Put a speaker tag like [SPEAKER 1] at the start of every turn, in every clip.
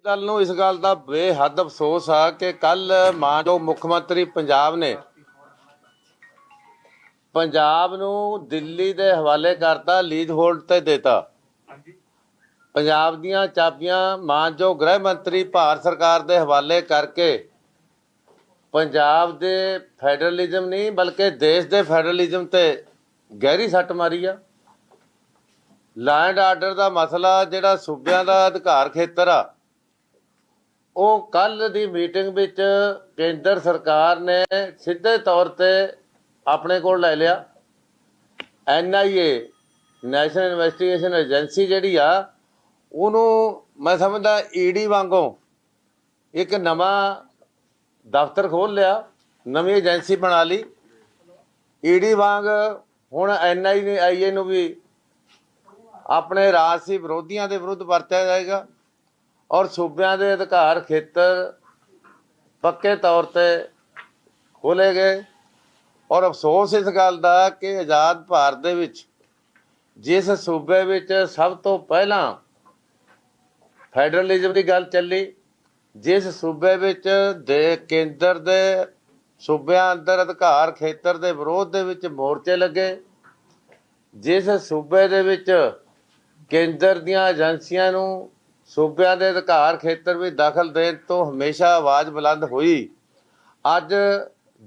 [SPEAKER 1] दल ਨੂੰ ਇਸ ਗੱਲ ਦਾ ਬੇਹੱਦ ਅਫਸੋਸ ਆ ਕਿ ਕੱਲ ਮਾਨਯੋਗ ਮੁੱਖ ਮੰਤਰੀ ਪੰਜਾਬ ਨੇ ਪੰਜਾਬ ਨੂੰ ਦਿੱਲੀ ਦੇ ਹਵਾਲੇ ਕਰਤਾ, ਲੀਜ਼ ਹੋਲਡ ਤੇ ਦੇਤਾ। ਪੰਜਾਬ ਦੀਆਂ ਚਾਬੀਆਂ ਮਾਨਯੋਗ ਗ੍ਰਹਿ ਮੰਤਰੀ ਭਾਰਤ ਸਰਕਾਰ ਦੇ ਹਵਾਲੇ ਕਰਕੇ ਪੰਜਾਬ ਦੇ ਫੈਡਰਲਿਜ਼ਮ ਨਹੀਂ ਬਲਕਿ ਦੇਸ਼ ਦੇ ਫੈਡਰਲਿਜ਼ਮ ਤੇ ਗਹਿਰੀ ਸੱਟ ਮਾਰੀ ਆ। ਲਾ ਐਂਡ ਆਰਡਰ ਦਾ ਮਸਲਾ ਜਿਹੜਾ ਸੂਬਿਆਂ ਦਾ ਅਧਿਕਾਰ ਖੇਤਰ ਆ, ਉਹ ਕੱਲ ਦੀ ਮੀਟਿੰਗ ਵਿੱਚ ਕੇਂਦਰ ਸਰਕਾਰ ਨੇ ਸਿੱਧੇ ਤੌਰ ਤੇ ਆਪਣੇ ਕੋਲ ਲੈ ਲਿਆ। NIA ਨੈਸ਼ਨਲ ਇਨਵੈਸਟੀਗੇਸ਼ਨ ਏਜੰਸੀ ਜਿਹੜੀ ਆ, ਉਹਨੂੰ ਮੈਂ ਸਮਝਦਾ ED ਵਾਂਗੋਂ ਇੱਕ ਨਵਾਂ ਦਫ਼ਤਰ ਖੋਲ੍ਹ ਲਿਆ, ਨਵੀਂ ਏਜੰਸੀ ਬਣਾ ਲਈ। ED ਵਾਂਗ ਹੁਣ NIA ਨੂੰ ਵੀ ਆਪਣੇ ਰਾਜਸੀ ਵਿਰੋਧੀਆਂ ਦੇ ਵਿਰੁੱਧ ਵਰਤਿਆ ਜਾਏਗਾ ਔਰ ਸੂਬਿਆਂ ਦੇ ਅਧਿਕਾਰ ਖੇਤਰ ਪੱਕੇ ਤੌਰ ਤੇ ਖੋਲ੍ਹੇ ਗਏ। ਔਰ ਅਫਸੋਸ ਇਸ ਗੱਲ ਦਾ ਕਿ ਆਜ਼ਾਦ ਭਾਰਤ ਦੇ ਵਿੱਚ ਜਿਸ ਸੂਬੇ ਵਿੱਚ ਸਭ ਤੋਂ ਪਹਿਲਾਂ ਫੈਡਰਲਿਜ਼ਮ ਦੀ ਗੱਲ ਚੱਲੀ, ਜਿਸ ਸੂਬੇ ਵਿੱਚ ਕੇਂਦਰ ਦੇ ਸੂਬਿਆਂ ਅੰਦਰ ਅਧਿਕਾਰ ਖੇਤਰ ਦੇ ਵਿਰੋਧ ਦੇ ਵਿੱਚ ਮੋਰਚੇ ਲੱਗੇ, ਜਿਸ ਸੂਬੇ ਦੇ ਵਿੱਚ ਕੇਂਦਰ ਦੀਆਂ ਏਜੰਸੀਆਂ ਨੂੰ ਸੂਬਿਆਂ ਦੇ ਅਧਿਕਾਰ ਖੇਤਰ ਵਿੱਚ ਦਖਲ ਦੇਣ ਤੋਂ ਹਮੇਸ਼ਾ ਆਵਾਜ਼ ਬੁਲੰਦ ਹੋਈ, ਅੱਜ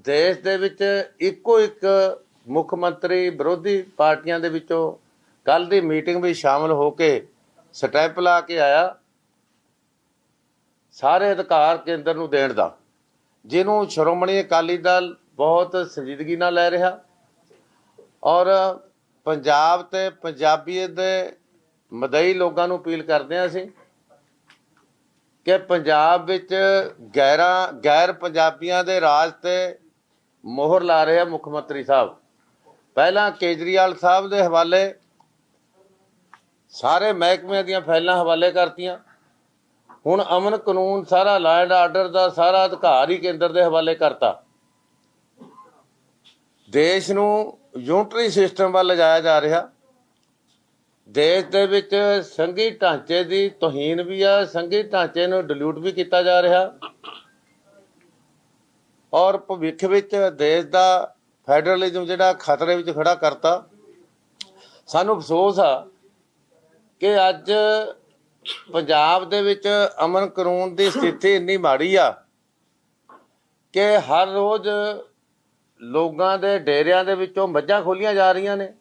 [SPEAKER 1] ਦੇਸ਼ ਦੇ ਵਿੱਚ ਇੱਕੋ ਇੱਕ ਮੁੱਖ ਮੰਤਰੀ ਵਿਰੋਧੀ ਪਾਰਟੀਆਂ ਦੇ ਵਿੱਚੋਂ ਕੱਲ੍ਹ ਦੀ ਮੀਟਿੰਗ ਵਿੱਚ ਸ਼ਾਮਲ ਹੋ ਕੇ ਸਟੈਪ ਲਾ ਕੇ ਆਇਆ ਸਾਰੇ ਅਧਿਕਾਰ ਕੇਂਦਰ ਨੂੰ ਦੇਣ ਦਾ, ਜਿਹਨੂੰ ਸ਼੍ਰੋਮਣੀ ਅਕਾਲੀ ਦਲ ਬਹੁਤ ਸੰਜੀਦਗੀ ਨਾਲ ਲੈ ਰਿਹਾ। ਔਰ ਪੰਜਾਬ ਤੇ ਪੰਜਾਬੀਅਤ ਦੇ ਮਦਈ ਲੋਕਾਂ ਨੂੰ ਅਪੀਲ ਕਰਦੇ ਹਾਂ ਅਸੀਂ ਕਿ ਪੰਜਾਬ ਵਿੱਚ ਗੈਰ ਪੰਜਾਬੀਆਂ ਦੇ ਰਾਜ ਤੇ ਮੋਹਰ ਲਾ ਰਹੇ ਆ ਮੁੱਖ ਮੰਤਰੀ ਸਾਹਿਬ। ਪਹਿਲਾਂ ਕੇਜਰੀਵਾਲ ਸਾਹਿਬ ਦੇ ਹਵਾਲੇ ਸਾਰੇ ਮਹਿਕਮਿਆਂ ਦੀਆਂ ਫਾਈਲਾਂ ਹਵਾਲੇ ਕਰਤੀਆਂ, ਹੁਣ ਅਮਨ ਕਾਨੂੰਨ ਸਾਰਾ ਲਾ ਐਂਡ ਆਰਡਰ ਦਾ ਸਾਰਾ ਅਧਿਕਾਰ ਹੀ ਕੇਂਦਰ ਦੇ ਹਵਾਲੇ ਕਰਤਾ। ਦੇਸ਼ ਨੂੰ ਯੂਨਿਟਰੀ ਸਿਸਟਮ ਵੱਲ ਲਿਜਾਇਆ ਜਾ ਰਿਹਾ। ਦੇਸ਼ ਦੇ ਵਿੱਚ ਸੰਘੀ ਢਾਂਚੇ ਦੀ ਤੋਹੀਨ ਵੀ ਆ, ਸੰਘੀ ਢਾਂਚੇ ਨੂੰ ਡਿਲੂਟ ਵੀ ਕੀਤਾ ਜਾ ਰਿਹਾ ਔਰ ਭਵਿੱਖ ਵਿੱਚ ਦੇਸ਼ ਦਾ ਫੈਡਰਲਿਜ਼ਮ ਜਿਹੜਾ ਖਤਰੇ ਵਿੱਚ ਖੜਾ ਕਰਤਾ। ਸਾਨੂੰ ਅਫਸੋਸ ਆ ਕਿ ਅੱਜ ਪੰਜਾਬ ਦੇ ਵਿੱਚ ਅਮਨ ਕਾਨੂੰਨ ਦੀ ਸਥਿਤੀ ਇੰਨੀ ਮਾੜੀ ਆ ਕਿ ਹਰ ਰੋਜ਼ ਲੋਕਾਂ ਦੇ ਡੇਰਿਆਂ ਦੇ ਵਿੱਚੋਂ ਮੱਝਾਂ ਖੋਲੀਆਂ ਜਾ ਰਹੀਆਂ ਨੇ,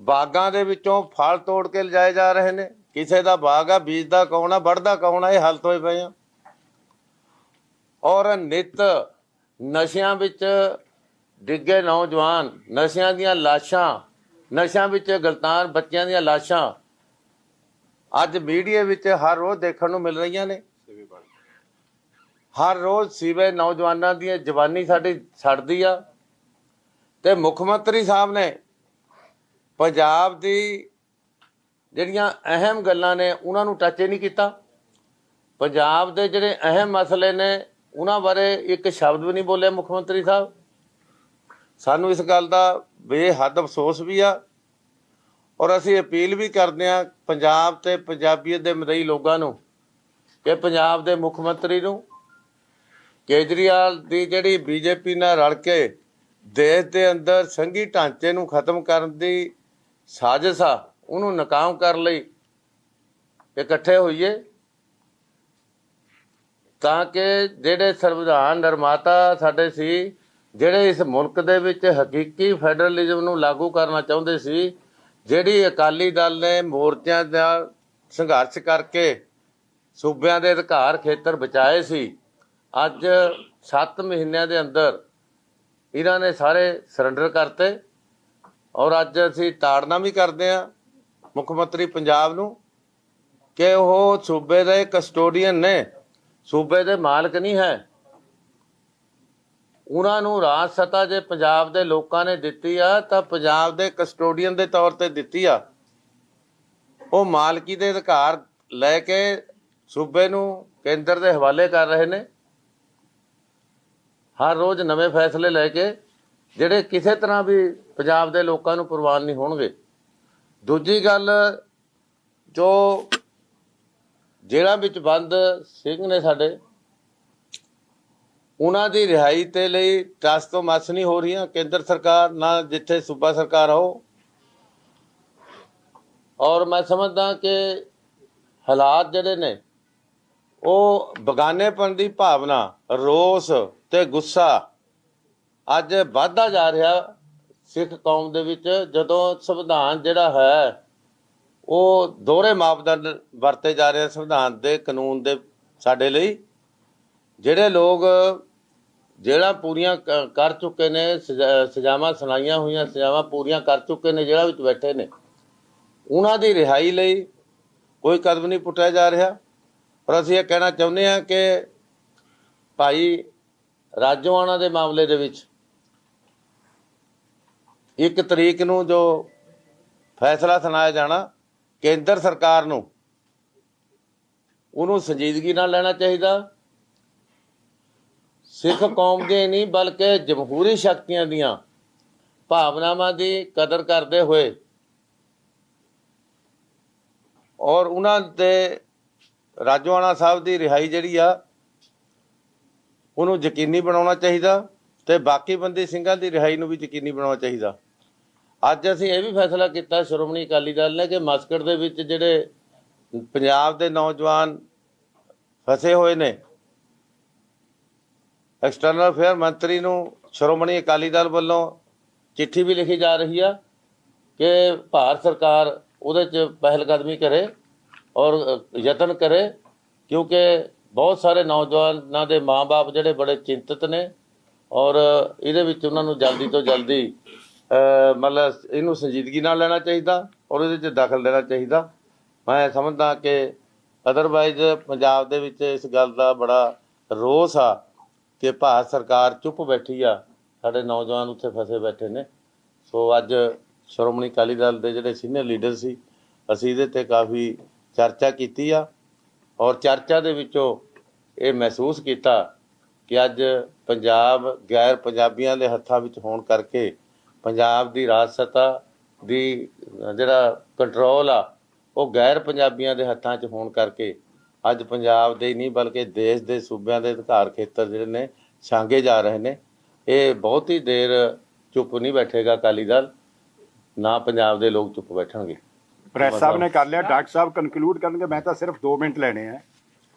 [SPEAKER 1] ਬਾਗਾਂ ਦੇ ਵਿੱਚੋਂ ਫਲ ਤੋੜ ਕੇ ਲਿਜਾਏ ਜਾ ਰਹੇ ਨੇ। ਕਿਸੇ ਦਾ ਬਾਗ ਆ, ਬੀਜਦਾ ਕੌਣ ਆ, ਵੱਢਦਾ ਕੌਣ ਆ, ਇਹ ਹਾਲਤ ਹੋਏ ਪਏ ਆ। ਔਰ ਨਿੱਤ ਨਸ਼ਿਆਂ ਵਿੱਚ ਡਿੱਗੇ ਨੌਜਵਾਨ, ਨਸ਼ਿਆਂ ਦੀਆਂ ਲਾਸ਼ਾਂ, ਨਸ਼ਿਆਂ ਵਿੱਚ ਗਲਤਾਨ ਬੱਚਿਆਂ ਦੀਆਂ ਲਾਸ਼ਾਂ ਅੱਜ ਮੀਡੀਆ ਵਿੱਚ ਹਰ ਰੋਜ਼ ਦੇਖਣ ਨੂੰ ਮਿਲ ਰਹੀਆਂ ਨੇ। ਹਰ ਰੋਜ਼ ਸੀਵੇ ਨੌਜਵਾਨਾਂ ਦੀ ਜਵਾਨੀ ਸਾਡੀ ਸੜਦੀ ਆ ਤੇ ਮੁੱਖ ਮੰਤਰੀ ਸਾਹਿਬ ਨੇ ਪੰਜਾਬ ਦੀ ਜਿਹੜੀਆਂ ਅਹਿਮ ਗੱਲਾਂ ਨੇ ਉਹਨਾਂ ਨੂੰ ਟੱਚ ਹੀ ਨਹੀਂ ਕੀਤਾ। ਪੰਜਾਬ ਦੇ ਜਿਹੜੇ ਅਹਿਮ ਮਸਲੇ ਨੇ ਉਹਨਾਂ ਬਾਰੇ ਇੱਕ ਸ਼ਬਦ ਵੀ ਨਹੀਂ ਬੋਲਿਆ ਮੁੱਖ ਮੰਤਰੀ ਸਾਹਿਬ। ਸਾਨੂੰ ਇਸ ਗੱਲ ਦਾ ਬੇਹੱਦ ਅਫਸੋਸ ਵੀ ਆ ਔਰ ਅਸੀਂ ਅਪੀਲ ਵੀ ਕਰਦੇ ਹਾਂ ਪੰਜਾਬ ਤੇ ਪੰਜਾਬੀਅਤ ਦੇ ਮਦਈ ਲੋਕਾਂ ਨੂੰ ਕਿ ਪੰਜਾਬ ਦੇ ਮੁੱਖ ਮੰਤਰੀ ਨੂੰ ਕੇਜਰੀਵਾਲ ਦੀ ਜਿਹੜੀ BJP ਨਾਲ ਰਲ ਕੇ ਦੇਸ਼ ਦੇ ਅੰਦਰ ਸੰਘੀ ਢਾਂਚੇ ਨੂੰ ਖਤਮ ਕਰਨ ਦੀ ਸਾਜ਼ਿਸ਼ ਆ, ਉਹਨੂੰ ਨਾਕਾਮ ਕਰਨ ਲਈ ਇਕੱਠੇ ਹੋਈਏ ਤਾਂ ਕਿ ਜਿਹੜੇ ਸੰਵਿਧਾਨ ਨਿਰਮਾਤਾ ਸਾਡੇ ਸੀ, ਜਿਹੜੇ ਇਸ ਮੁਲਕ ਦੇ ਵਿੱਚ ਹਕੀਕੀ ਫੈਡਰਲਿਜ਼ਮ ਨੂੰ ਲਾਗੂ ਕਰਨਾ ਚਾਹੁੰਦੇ ਸੀ, ਜਿਹੜੀ ਅਕਾਲੀ ਦਲ ਨੇ ਮੋਰਚਿਆਂ ਦਾ ਸੰਘਰਸ਼ ਕਰਕੇ ਸੂਬਿਆਂ ਦੇ ਅਧਿਕਾਰ ਖੇਤਰ ਬਚਾਏ ਸੀ, ਅੱਜ 7 ਮਹੀਨਿਆਂ ਦੇ ਅੰਦਰ ਇਹਨਾਂ ਨੇ ਸਾਰੇ ਸਰੈਂਡਰ ਕਰਤੇ। ਔਰ ਅੱਜ ਅਸੀਂ ਤਾੜਨਾ ਵੀ ਕਰਦੇ ਹਾਂ ਮੁੱਖ ਮੰਤਰੀ ਪੰਜਾਬ ਨੂੰ ਕਿ ਉਹ ਸੂਬੇ ਦੇ ਕਸਟੋਡੀਅਨ ਨੇ, ਸੂਬੇ ਦੇ ਮਾਲਕ ਨਹੀਂ ਹੈ। ਉਹਨਾਂ ਨੂੰ ਰਾਜ ਸੱਤਾ ਜੇ ਪੰਜਾਬ ਦੇ ਲੋਕਾਂ ਨੇ ਦਿੱਤੀ ਆ ਤਾਂ ਪੰਜਾਬ ਦੇ ਕਸਟੋਡੀਅਨ ਦੇ ਤੌਰ ਤੇ ਦਿੱਤੀ ਆ। ਉਹ ਮਾਲਕੀ ਦੇ ਅਧਿਕਾਰ ਲੈ ਕੇ ਸੂਬੇ ਨੂੰ ਕੇਂਦਰ ਦੇ ਹਵਾਲੇ ਕਰ ਰਹੇ ਨੇ, ਹਰ ਰੋਜ਼ ਨਵੇਂ ਫੈਸਲੇ ਲੈ ਕੇ ਜਿਹੜੇ ਕਿਸੇ ਤਰ੍ਹਾਂ ਵੀ ਪੰਜਾਬ ਦੇ ਲੋਕਾਂ ਨੂੰ ਪ੍ਰਵਾਨ ਨਹੀਂ ਹੋਣਗੇ। ਦੂਜੀ ਗੱਲ, ਜੋ ਜੇਲ੍ਹਾਂ ਵਿੱਚ ਬੰਦ ਸਿੰਘ ਨੇ ਸਾਡੇ, ਉਹਨਾਂ ਦੀ ਰਿਹਾਈ ਤੇ ਲਈ ਟਸ ਤੋਂ ਮਸ ਨਹੀਂ ਹੋ ਰਹੀਆਂ ਕੇਂਦਰ ਸਰਕਾਰ ਨਾ ਜਿੱਥੇ ਸੂਬਾ ਸਰਕਾਰ ਹੋ। ਔਰ ਮੈਂ ਸਮਝਦਾ ਕਿ ਹਾਲਾਤ ਜਿਹੜੇ ਨੇ ਉਹ ਬਗਾਨੇਪਣ ਦੀ ਭਾਵਨਾ, ਰੋਸ ਤੇ ਗੁੱਸਾ ਅੱਜ ਵੱਧਦਾ ਜਾ ਰਿਹਾ ਸਿੱਖ ਕੌਮ ਦੇ ਵਿੱਚ, ਜਦੋਂ ਸੰਵਿਧਾਨ ਜਿਹੜਾ ਹੈ ਉਹ ਦੋਹਰੇ ਮਾਪਦੰਡ ਵਰਤੇ ਜਾ ਰਹੇ ਸੰਵਿਧਾਨ ਦੇ ਕਾਨੂੰਨ ਦੇ ਸਾਡੇ ਲਈ। ਜਿਹੜੇ ਲੋਕ ਜੇਲ੍ਹਾਂ ਪੂਰੀਆਂ ਕਰ ਚੁੱਕੇ ਨੇ, ਸਜ਼ਾਵਾਂ ਸੁਣਾਈਆਂ ਹੋਈਆਂ, ਸਜ਼ਾਵਾਂ ਪੂਰੀਆਂ ਕਰ ਚੁੱਕੇ ਨੇ, ਜੇਲ੍ਹਾਂ ਵਿੱਚ ਬੈਠੇ ਨੇ, ਉਹਨਾਂ ਦੀ ਰਿਹਾਈ ਲਈ ਕੋਈ ਕਦਮ ਨਹੀਂ ਪੁੱਟਿਆ ਜਾ ਰਿਹਾ। ਪਰ ਅਸੀਂ ਇਹ ਕਹਿਣਾ ਚਾਹੁੰਦੇ ਹਾਂ ਕਿ ਭਾਈ ਰਾਜੋਆਣਾ ਦੇ ਮਾਮਲੇ ਦੇ ਵਿੱਚ 1 ਤਰੀਕ ਨੂੰ ਜੋ ਫੈਸਲਾ ਸੁਣਾਇਆ ਜਾਣਾ, ਕੇਂਦਰ ਸਰਕਾਰ ਨੂੰ ਉਹਨੂੰ ਸੰਜੀਦਗੀ ਨਾਲ ਲੈਣਾ ਚਾਹੀਦਾ। ਸਿੱਖ ਕੌਮ ਦੇ ਨਹੀਂ ਬਲਕਿ ਜਮਹੂਰੀ ਸ਼ਕਤੀਆਂ ਦੀਆਂ ਭਾਵਨਾਵਾਂ ਦੀ ਕਦਰ ਕਰਦੇ ਹੋਏ ਔਰ ਉਹਨਾਂ ਦੇ ਰਾਜੋਆਣਾ ਸਾਹਿਬ ਦੀ ਰਿਹਾਈ ਜਿਹੜੀ ਆ ਉਹਨੂੰ ਯਕੀਨੀ ਬਣਾਉਣਾ ਚਾਹੀਦਾ ਤੇ ਬਾਕੀ ਬੰਦੀ ਸਿੰਘਾਂ ਦੀ ਰਿਹਾਈ ਨੂੰ ਵੀ ਯਕੀਨੀ ਬਣਾਉਣਾ ਚਾਹੀਦਾ। ਅੱਜ ਅਸੀਂ ਇਹ ਵੀ ਫੈਸਲਾ ਕੀਤਾ ਸ਼੍ਰੋਮਣੀ ਅਕਾਲੀ ਦਲ ਨੇ ਕਿ ਮਸਕਟ ਦੇ ਵਿੱਚ ਜਿਹੜੇ ਪੰਜਾਬ ਦੇ ਨੌਜਵਾਨ ਫਸੇ ਹੋਏ ਨੇ, ਐਕਸਟਰਨਲ ਅਫੇਅਰ ਮੰਤਰੀ ਨੂੰ ਸ਼੍ਰੋਮਣੀ ਅਕਾਲੀ ਦਲ ਵੱਲੋਂ ਚਿੱਠੀ ਵੀ ਲਿਖੀ ਜਾ ਰਹੀ ਆ ਕਿ ਭਾਰਤ ਸਰਕਾਰ ਉਹਦੇ 'ਚ ਪਹਿਲਕਦਮੀ ਕਰੇ ਔਰ ਯਤਨ ਕਰੇ, ਕਿਉਂਕਿ ਬਹੁਤ ਸਾਰੇ ਨੌਜਵਾਨਾਂ ਦੇ ਮਾਂ-ਬਾਪ ਜਿਹੜੇ ਬੜੇ ਚਿੰਤਤ ਨੇ ਔਰ ਇਹਦੇ ਵਿੱਚ ਉਹਨਾਂ ਨੂੰ ਜਲਦੀ ਤੋਂ ਜਲਦੀ ਮਤਲਬ ਇਹਨੂੰ ਸੰਜੀਦਗੀ ਨਾਲ ਲੈਣਾ ਚਾਹੀਦਾ ਔਰ ਇਹਦੇ 'ਚ ਦਖਲ ਦੇਣਾ ਚਾਹੀਦਾ। ਮੈਂ ਸਮਝਦਾ ਕਿ ਅਦਰਵਾਈਜ਼ ਪੰਜਾਬ ਦੇ ਵਿੱਚ ਇਸ ਗੱਲ ਦਾ ਬੜਾ ਰੋਸ ਆ ਕਿ ਭਾਰਤ ਸਰਕਾਰ ਚੁੱਪ ਬੈਠੀ ਆ, ਸਾਡੇ ਨੌਜਵਾਨ ਉੱਥੇ ਫਸੇ ਬੈਠੇ ਨੇ। ਸੋ ਅੱਜ ਸ਼੍ਰੋਮਣੀ ਅਕਾਲੀ ਦਲ ਦੇ ਜਿਹੜੇ ਸੀਨੀਅਰ ਲੀਡਰ ਸੀ, ਅਸੀਂ ਇਹਦੇ 'ਤੇ ਕਾਫੀ ਚਰਚਾ ਕੀਤੀ ਆ ਔਰ ਚਰਚਾ ਦੇ ਵਿੱਚੋਂ ਇਹ ਮਹਿਸੂਸ ਕੀਤਾ ਕਿ ਅੱਜ ਪੰਜਾਬ ਗੈਰ ਪੰਜਾਬੀਆਂ ਦੇ ਹੱਥਾਂ ਵਿੱਚ ਹੋਣ ਕਰਕੇ ਪੰਜਾਬ ਦੀ ਰਾਜ ਸੱਤਾ ਦੀ ਜਿਹੜਾ ਕੰਟਰੋਲ ਆ ਉਹ ਗੈਰ ਪੰਜਾਬੀਆਂ ਦੇ ਹੱਥਾਂ 'ਚ ਹੋਣ ਕਰਕੇ ਅੱਜ ਪੰਜਾਬ ਦੇ ਹੀ ਨਹੀਂ ਬਲਕਿ ਦੇਸ਼ ਦੇ ਸੂਬਿਆਂ ਦੇ ਅਧਿਕਾਰ ਖੇਤਰ ਜਿਹੜੇ ਨੇ ਛਾਂਗੇ ਜਾ ਰਹੇ ਨੇ। ਇਹ ਬਹੁਤ ਹੀ ਦੇਰ ਚੁੱਪ ਨਹੀਂ ਬੈਠੇਗਾ ਅਕਾਲੀ ਦਲ, ਨਾ ਪੰਜਾਬ ਦੇ ਲੋਕ ਚੁੱਪ ਬੈਠਣਗੇ।
[SPEAKER 2] ਪ੍ਰੈਸ ਸਾਹਿਬ ਨੇ ਕਰ ਲਿਆ, ਡਾਕਟਰ ਸਾਹਿਬ ਕਨਕਲੂਡ ਕਰਨਗੇ। ਮੈਂ ਤਾਂ ਸਿਰਫ 2 ਮਿੰਟ ਲੈਣੇ ਆ।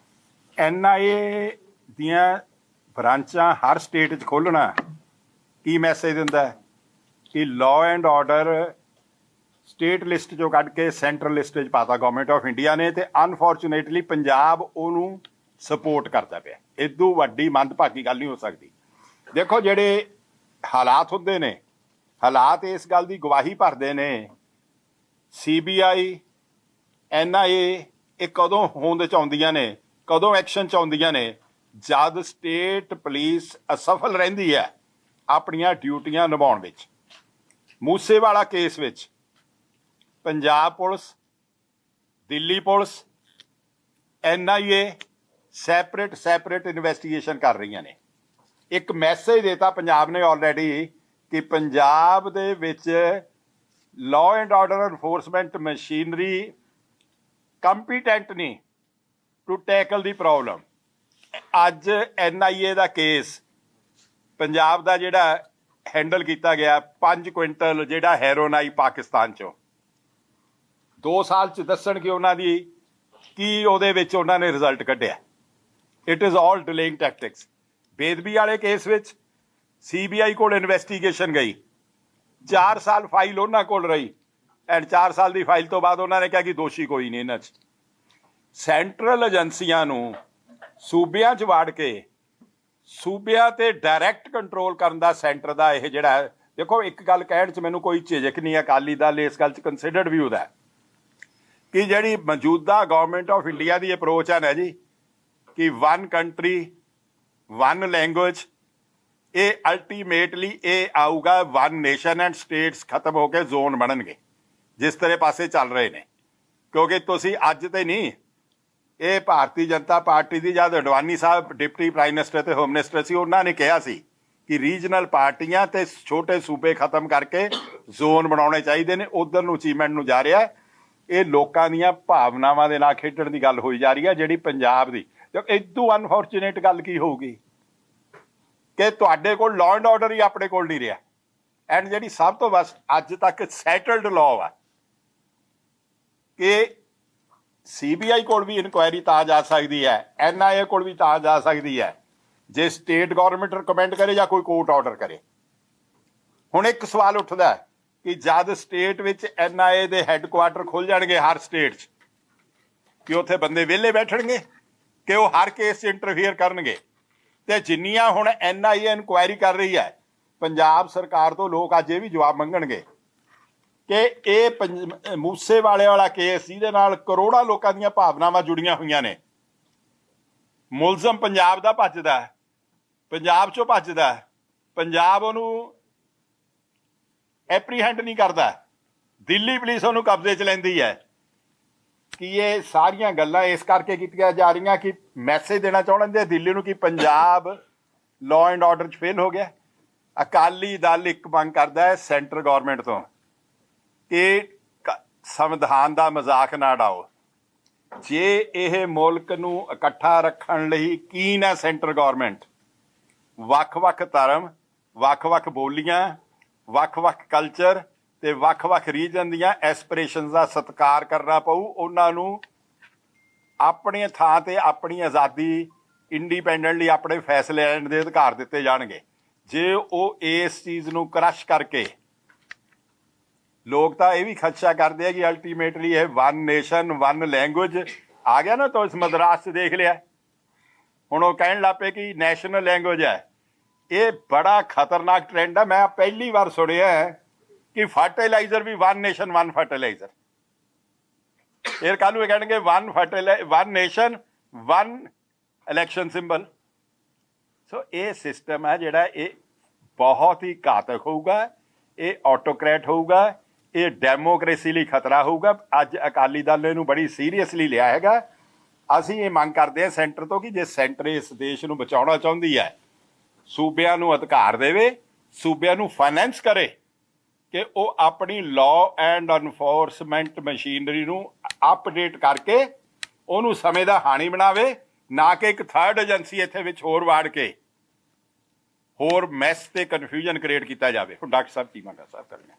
[SPEAKER 2] NIA ਦੀਆਂ ਬ੍ਰਾਂਚਾਂ ਹਰ ਸਟੇਟ 'ਚ ਖੋਲ੍ਹਣਾ ਕੀ ਮੈਸੇਜ ਦਿੰਦਾ ਹੈ ਕਿ law and order state list 'ਚੋਂ ਕੱਢ ਕੇ ਸੈਂਟਰਲ ਲਿਸਟ 'ਚ ਪਾਤਾ ਗਵਰਨਮੈਂਟ ਆਫ ਇੰਡੀਆ ਨੇ, ਤੇ ਅਨਫੋਰਚੂਨੇਟਲੀ ਪੰਜਾਬ ਉਹਨੂੰ ਸਪੋਰਟ ਕਰਦਾ ਪਿਆ। ਇਦੋਂ ਵੱਡੀ ਮੰਦਭਾਗੀ ਗੱਲ ਨਹੀਂ ਹੋ ਸਕਦੀ। ਦੇਖੋ ਜਿਹੜੇ ਹਾਲਾਤ ਹੁੰਦੇ ਨੇ, ਹਾਲਾਤ ਇਸ ਗੱਲ ਦੀ ਗਵਾਹੀ ਭਰਦੇ ਨੇ। CBI NIA ਇਹ ਕਦੋਂ ਹੋਂਦ 'ਚ ਆਉਂਦੀਆਂ ਨੇ, ਕਦੋਂ ਐਕਸ਼ਨ 'ਚ ਆਉਂਦੀਆਂ ਨੇ? ਜਦ ਸਟੇਟ ਪੁਲਿਸ ਅਸਫਲ ਰਹਿੰਦੀ ਹੈ ਆਪਣੀਆਂ ਡਿਊਟੀਆਂ ਨਿਭਾਉਣ ਵਿੱਚ। ਮੂਸੇਵਾਲਾ ਕੇਸ ਵਿੱਚ Punjab police, Delhi police, NIA separate investigation ਕਰ ਰਹੀਆਂ ਨੇ। ਇੱਕ ਮੈਸੇਜ ਦਿੱਤਾ ਪੰਜਾਬ ਨੇ ਆਲਰੇਡੀ ਕਿ ਪੰਜਾਬ ਦੇ ਵਿੱਚ law and order enforcement machinery competent ਨਹੀਂ ਟੂ ਟੈਕਲ ਦੀ ਪ੍ਰੋਬਲਮ। ਅੱਜ NIA ਦਾ ਕੇਸ ਪੰਜਾਬ ਦਾ ਜਿਹੜਾ ਹੈਂਡਲ ਕੀਤਾ ਗਿਆ, 5 ਕੁਇੰਟਲ ਜਿਹੜਾ ਹੈਰੋਇਨ ਆਈ ਪਾਕਿਸਤਾਨ 'ਚੋਂ, 2 ਸਾਲ 'ਚ ਦੱਸਣਗੇ ਉਹਨਾਂ ਦੀ ਕੀ ਉਹਦੇ ਵਿੱਚ ਉਹਨਾਂ ਨੇ ਰਿਜ਼ਲਟ ਕੱਢਿਆ। It is all delaying tactics. ਬੇਦਬੀ ਵਾਲੇ ਕੇਸ ਵਿੱਚ CBI ਕੋਲ ਇਨਵੈਸਟੀਗੇਸ਼ਨ ਗਈ, 4 ਸਾਲ ਫਾਈਲ ਉਹਨਾਂ ਕੋਲ ਰਹੀ, ਐਂਡ 4 ਸਾਲ ਦੀ ਫਾਈਲ ਤੋਂ ਬਾਅਦ ਉਹਨਾਂ ਨੇ ਕਿਹਾ ਕਿ ਦੋਸ਼ੀ ਕੋਈ ਨਹੀਂ ਇਹਨਾਂ 'ਚ। ਸੈਂਟਰਲ ਏਜੰਸੀਆਂ ਨੂੰ ਸੂਬਿਆਂ 'ਚ ਵਾੜ ਕੇ ਸੂਬਿਆਂ ਤੇ ਡਾਇਰੈਕਟ ਕੰਟਰੋਲ ਕਰਨ ਦਾ ਸੈਂਟਰ ਦਾ ਇਹ ਜਿਹੜਾ, ਦੇਖੋ ਇੱਕ ਗੱਲ ਕਹਿਣ 'ਚ ਮੈਨੂੰ ਕੋਈ ਝਿਜਕ ਨਹੀਂ, ਅਕਾਲੀ ਦਲ ਇਸ ਗੱਲ 'ਚ ਕੰਸੀਡਰਡ ਵੀ ਉਹਦਾ ਕਿ ਜਿਹੜੀ ਮੌਜੂਦਾ government of India the approach ਹੈ ਨਾ ਜੀ ਕਿ 1 ਕੰਟਰੀ 1 ਲੈਂਗੁਏਜ, ਇਹ ਅਲਟੀਮੇਟਲੀ ਇਹ ਆਊਗਾ 1 ਨੇਸ਼ਨ ਐਂਡ ਸਟੇਟਸ ਖਤਮ ਹੋ ਕੇ ਜ਼ੋਨ ਬਣਨਗੇ ਜਿਸ ਤਰ੍ਹਾਂ ਪਾਸੇ ਚੱਲ ਰਹੇ ਨੇ। ਕਿਉਂਕਿ ਤੁਸੀਂ ਅੱਜ ਤੇ ਨਹੀਂ, ਇਹ ਭਾਰਤੀ ਜਨਤਾ ਪਾਰਟੀ ਦੀ ਜਦ ਅਡਵਾਨੀ ਸਾਹਿਬ ਡਿਪਟੀ ਪ੍ਰਾਈਮ ਮਿਨਿਸਟਰ ਤੇ ਹੋਮ ਮਿਨਿਸਟਰ ਸੀ, ਉਹਨਾਂ ਨੇ ਕਿਹਾ ਸੀ ਕਿ ਰੀਜਨਲ ਪਾਰਟੀਆਂ ਤੇ ਛੋਟੇ ਸੂਬੇ ਖਤਮ ਕਰਕੇ ਜ਼ੋਨ ਬਣਾਉਣੇ ਚਾਹੀਦੇ ਨੇ। ਉਧਰ ਨੂੰ ਅਚੀਵਮੈਂਟ ਨੂੰ ਜਾ ਰਿਹਾ। ਇਹ ਲੋਕਾਂ ਦੀਆਂ ਭਾਵਨਾਵਾਂ ਦੇ ਨਾਲ ਖੇਡਣ ਦੀ ਗੱਲ ਹੋਈ ਜਾ ਰਹੀ ਹੈ ਜਿਹੜੀ ਪੰਜਾਬ ਦੀ। ਤੇ ਇਦੋਂ ਅਨਫੋਰਚੂਨੇਟ ਗੱਲ ਕੀ ਹੋਊਗੀ ਕਿ ਤੁਹਾਡੇ ਕੋਲ ਲਾਅ ਐਂਡ ਆਰਡਰ ਹੀ ਆਪਣੇ ਕੋਲ ਨਹੀਂ ਰਿਹਾ। ਐਂਡ ਜਿਹੜੀ ਸਭ ਤੋਂ ਬਸ ਅੱਜ ਤੱਕ ਸੈਟਲਡ ਲਾਅ ਆ ਕਿ CBI ਕੋਲ ਵੀ ਇਨਕੁਆਇਰੀ ਤਾਂ ਜਾ ਸਕਦੀ ਹੈ, NIA ਕੋਲ ਵੀ ਤਾਂ ਜਾ ਸਕਦੀ ਹੈ ਜੇ ਸਟੇਟ ਗਵਰਨਮੈਂਟ ਰਿਕਮੈਂਡ ਕਰੇ ਜਾਂ ਕੋਈ ਕੋਰਟ ਆਰਡਰ ਕਰੇ। ਹੁਣ ਇੱਕ ਸਵਾਲ ਉੱਠਦਾ ਹੈ ਕਿ ਜਦ ਸਟੇਟ ਵਿੱਚ NIA ਦੇ ਹੈੱਡਕੁਆਟਰ ਖੁੱਲ ਜਾਣਗੇ ਹਰ ਸਟੇਟ 'ਚ, ਕਿ ਉੱਥੇ ਬੰਦੇ ਵਿਹਲੇ ਬੈਠਣਗੇ ਕਿ ਉਹ ਹਰ ਕੇਸ 'ਚ ਇੰਟਰਫੀਅਰ ਕਰਨਗੇ? ਤੇ ਜਿੰਨੀਆਂ ਹੁਣ NIA ਇਨਕੁਆਇਰੀ ਕਰ ਰਹੀ ਹੈ, ਪੰਜਾਬ ਸਰਕਾਰ ਤੋਂ ਲੋਕ ਅੱਜ ਇਹ ਵੀ ਜਵਾਬ ਮੰਗਣਗੇ ਕਿ ਇਹ ਮੂਸੇਵਾਲੇ ਵਾਲਾ ਕੇਸ ਜਿਹਦੇ ਨਾਲ ਕਰੋੜਾਂ ਲੋਕਾਂ ਦੀਆਂ ਭਾਵਨਾਵਾਂ ਜੁੜੀਆਂ ਹੋਈਆਂ ਨੇ, ਮੁਲਜ਼ਮ ਪੰਜਾਬ ਦਾ ਭੱਜਦਾ ਹੈ, ਪੰਜਾਬ 'ਚੋਂ ਭੱਜਦਾ ਹੈ, ਪੰਜਾਬ ਉਹਨੂੰ ਐਪਰੀਹੈਂਡ ਨਹੀਂ ਕਰਦਾ, ਦਿੱਲੀ ਪੁਲਿਸ ਉਹਨੂੰ ਕਬਜ਼ੇ 'ਚ ਲੈਂਦੀ ਹੈ। ਕਿ ਇਹ ਸਾਰੀਆਂ ਗੱਲਾਂ ਇਸ ਕਰਕੇ ਕੀਤੀਆਂ ਜਾ ਰਹੀਆਂ ਕਿ ਮੈਸੇਜ ਦੇਣਾ ਚਾਹੁੰਦੇ ਦਿੱਲੀ ਨੂੰ ਕਿ ਪੰਜਾਬ ਲਾਅ ਐਂਡ ਆਰਡਰ 'ਚ ਫੇਲ ਹੋ ਗਿਆ। ਅਕਾਲੀ ਦਲ ਇੱਕ ਮੰਗ ਕਰਦਾ ਹੈ ਸੈਂਟਰ ਗਵਰਨਮੈਂਟ ਤੋਂ ਕਿ ਸੰਵਿਧਾਨ ਦਾ ਮਜ਼ਾਕ ਨਾ ਉਡਾਓ। ਜੇ ਇਹ ਮੁਲਕ ਨੂੰ ਇਕੱਠਾ ਰੱਖਣ ਲਈ ਕੀਨ ਹੈ ਸੈਂਟਰ ਗਵਰਨਮੈਂਟ, ਵੱਖ-ਵੱਖ ਧਰਮ, ਵੱਖ-ਵੱਖ ਬੋਲੀਆਂ, ਵੱਖ-ਵੱਖ ਕਲਚਰ ਤੇ ਵੱਖ-ਵੱਖ ਰੀਜਨ ਦੀਆਂ ਐਸਪੀਰੇਸ਼ਨਸ ਦਾ ਸਤਿਕਾਰ ਕਰਨਾ ਪਊ। ਉਹਨਾਂ ਨੂੰ ਆਪਣੀ ਥਾਂ ਤੇ ਆਪਣੀ ਆਜ਼ਾਦੀ, ਇੰਡੀਪੈਂਡੈਂਟਲੀ ਆਪਣੇ ਫੈਸਲੇ ਲੈਣ ਦੇ ਅਧਿਕਾਰ ਦਿੱਤੇ ਜਾਣਗੇ। ਜੇ ਉਹ ਇਸ ਚੀਜ਼ ਨੂੰ ਕਰਸ਼ ਕਰਕੇ, ਲੋਕ ਤਾਂ ਇਹ ਵੀ ਖਦਸ਼ਾ ਕਰਦੇ ਆ ਕਿ ਅਲਟੀਮੇਟਲੀ ਇਹ ਵਨ ਨੇਸ਼ਨ ਵਨ ਲੈਂਗੁਏਜ ਆ ਗਿਆ ਨਾ। ਤਾਂ ਇਸ ਮਦਰਾਸ 'ਚ ਦੇਖ ਲਿਆ, ਹੁਣ ਉਹ ਕਹਿਣ ਲੱਗ ਪਏ ਕਿ ਨੈਸ਼ਨਲ ਲੈਂਗੁਏਜ ਹੈ। ਇਹ ਬੜਾ ਖਤਰਨਾਕ ਟ੍ਰੈਂਡ ਹੈ। ਮੈਂ ਪਹਿਲੀ ਵਾਰ ਸੁਣਿਆ ਕਿ ਫਰਟੀਲਾਈਜ਼ਰ ਵੀ ਵਨ ਨੇਸ਼ਨ ਵਨ ਫਰਟੀਲਾਈਜ਼ਰ। ਇਹ ਕੱਲ੍ਹ ਨੂੰ ਇਹ ਕਹਿਣਗੇ one nation one election symbol. So ਇਹ ਸਿਸਟਮ ਹੈ ਜਿਹੜਾ ਇਹ ਬਹੁਤ ਹੀ ਘਾਤਕ ਹੋਊਗਾ, ਇਹ ਆਟੋਕ੍ਰੈਟ ਹੋਊਗਾ, ਇਹ ਡੈਮੋਕ੍ਰੇਸੀ ਲਈ ਖਤਰਾ ਹੋਊਗਾ। ਅੱਜ ਅਕਾਲੀ ਦਲ ਨੇ ਇਹਨੂੰ ਬੜੀ ਸੀਰੀਅਸਲੀ ਲਿਆ ਹੈਗਾ। ਅਸੀਂ ਇਹ ਮੰਗ ਕਰਦੇ ਹਾਂ ਸੈਂਟਰ ਤੋਂ ਕਿ ਜੇ ਸੈਂਟਰ ਇਸ ਦੇਸ਼ ਨੂੰ ਬਚਾਉਣਾ ਚਾਹੁੰਦੀ ਹੈ, ਸੂਬਿਆਂ ਨੂੰ ਅਧਿਕਾਰ ਦੇਵੇ, ਸੂਬਿਆਂ ਨੂੰ ਫਾਈਨੈਂਸ ਕਰੇ ਕਿ ਉਹ ਆਪਣੀ ਲਾਅ ਐਂਡ ਐਨਫੋਰਸਮੈਂਟ ਮਸ਼ੀਨਰੀ ਨੂੰ ਅਪਡੇਟ ਕਰਕੇ ਉਹਨੂੰ ਸਮੇਂ ਦਾ ਹਾਣੀ ਬਣਾਵੇ, ਨਾ ਕਿ ਇੱਕ ਥਰਡ ਏਜੰਸੀ ਇੱਥੇ ਵਿੱਚ ਹੋਰ ਵਾੜ ਕੇ ਹੋਰ ਮੈਸ ਤੇ ਕਨਫਿਊਜ਼ਨ ਕ੍ਰੀਏਟ ਕੀਤਾ ਜਾਵੇ। ਹੁਣ ਡਾਕਟਰ ਸਾਹਿਬ ਕੀ ਮੰਗਾ ਸਾਹਿਬ ਕਰਨਾ?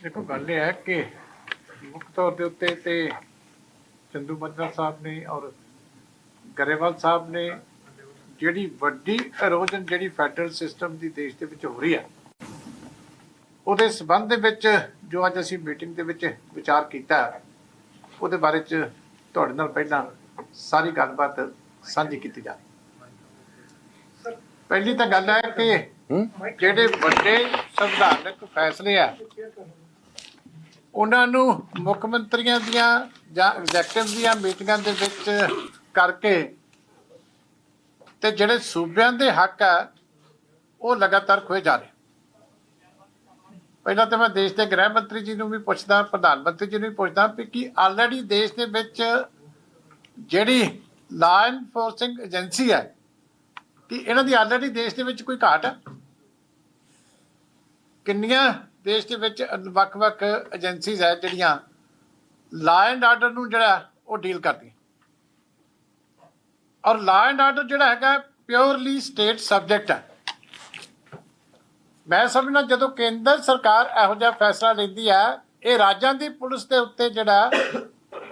[SPEAKER 3] ਦੇਖੋ, ਗੱਲ ਇਹ ਹੈ ਕਿ ਮੁੱਖ ਤੌਰ ਦੇ ਉੱਤੇ ਤੇ ਚੰਦੂ ਮਾਜਰਾ ਸਾਹਿਬ ਨੇ ਔਰ ਗਰੇਵਾਲ ਸਾਹਿਬ ਨੇ ਜਿਹੜੀ ਵੱਡੀ ਇਰੋਜਨ ਜਿਹੜੀ ਫੈਡਰਲ ਸਿਸਟਮ ਦੀ ਦੇਸ਼ ਦੇ ਵਿੱਚ ਹੋ ਰਹੀ ਹੈ, ਉਹਦੇ ਸਬੰਧ ਦੇ ਵਿੱਚ ਜੋ ਅੱਜ ਅਸੀਂ ਮੀਟਿੰਗ ਦੇ ਵਿੱਚ ਵਿਚਾਰ ਕੀਤਾ, ਉਹਦੇ ਬਾਰੇ 'ਚ ਤੁਹਾਡੇ ਨਾਲ ਪਹਿਲਾਂ ਸਾਰੀ ਗੱਲਬਾਤ ਸਾਂਝੀ ਕੀਤੀ ਜਾ ਰਹੀ। ਪਹਿਲੀ ਤਾਂ ਗੱਲ ਹੈ ਕਿ ਜਿਹੜੇ ਵੱਡੇ ਸੰਵਿਧਾਨਕ ਫੈਸਲੇ ਆ ਉਹਨਾਂ ਨੂੰ ਮੁੱਖ ਮੰਤਰੀਆਂ ਦੀਆਂ ਜਾਂ ਐਗਜ਼ੈਕਟਿਵ ਦੀਆਂ ਮੀਟਿੰਗਾਂ ਦੇ ਵਿੱਚ ਕਰਕੇ ਤੇ ਜਿਹੜੇ ਸੂਬਿਆਂ ਦੇ ਹੱਕ ਆ ਉਹ ਲਗਾਤਾਰ ਖੋਏ ਜਾ ਰਹੇ। ਪਹਿਲਾਂ ਤਾਂ ਮੈਂ ਦੇਸ਼ ਦੇ ਗ੍ਰਹਿ ਮੰਤਰੀ ਜੀ ਨੂੰ ਵੀ ਪੁੱਛਦਾ, ਪ੍ਰਧਾਨ ਮੰਤਰੀ ਜੀ ਨੂੰ ਵੀ ਪੁੱਛਦਾ ਵੀ ਕਿ ਆਲਰੇਡੀ ਦੇਸ਼ ਦੇ ਵਿੱਚ ਜਿਹੜੀ ਲਾਅ ਐਨਫੋਰਸਿੰਗ ਏਜੰਸੀ ਹੈ ਕਿ ਇਹਨਾਂ ਦੀ ਆਲਰੇਡੀ ਦੇਸ਼ ਦੇ ਵਿੱਚ ਕੋਈ ਘਾਟ ਹੈ? ਕਿੰਨੀਆਂ ਦੇਸ਼ ਦੇ ਵਿੱਚ ਵੱਖ-ਵੱਖ ਏਜੰਸੀਜ਼ ਹੈ ਜਿਹੜੀਆਂ ਲਾਅ ਐਂਡ ਆਰਡਰ ਨੂੰ ਜਿਹੜਾ ਉਹ ਡੀਲ ਕਰਦੀਆਂ। ਔਰ ਲਾਅ ਐਂਡ ਆਰਡਰ ਜਿਹੜਾ ਹੈਗਾ ਪਿਓਰਲੀ ਸਟੇਟ ਸਬਜੈਕਟ ਹੈ। ਮੈਂ ਸਮਝਦਾ ਜਦੋਂ ਕੇਂਦਰ ਸਰਕਾਰ ਇਹੋ ਜਿਹਾ ਫੈਸਲਾ ਲੈਂਦੀ ਹੈ, ਇਹ ਰਾਜਾਂ ਦੀ ਪੁਲਿਸ ਦੇ ਉੱਤੇ ਜਿਹੜਾ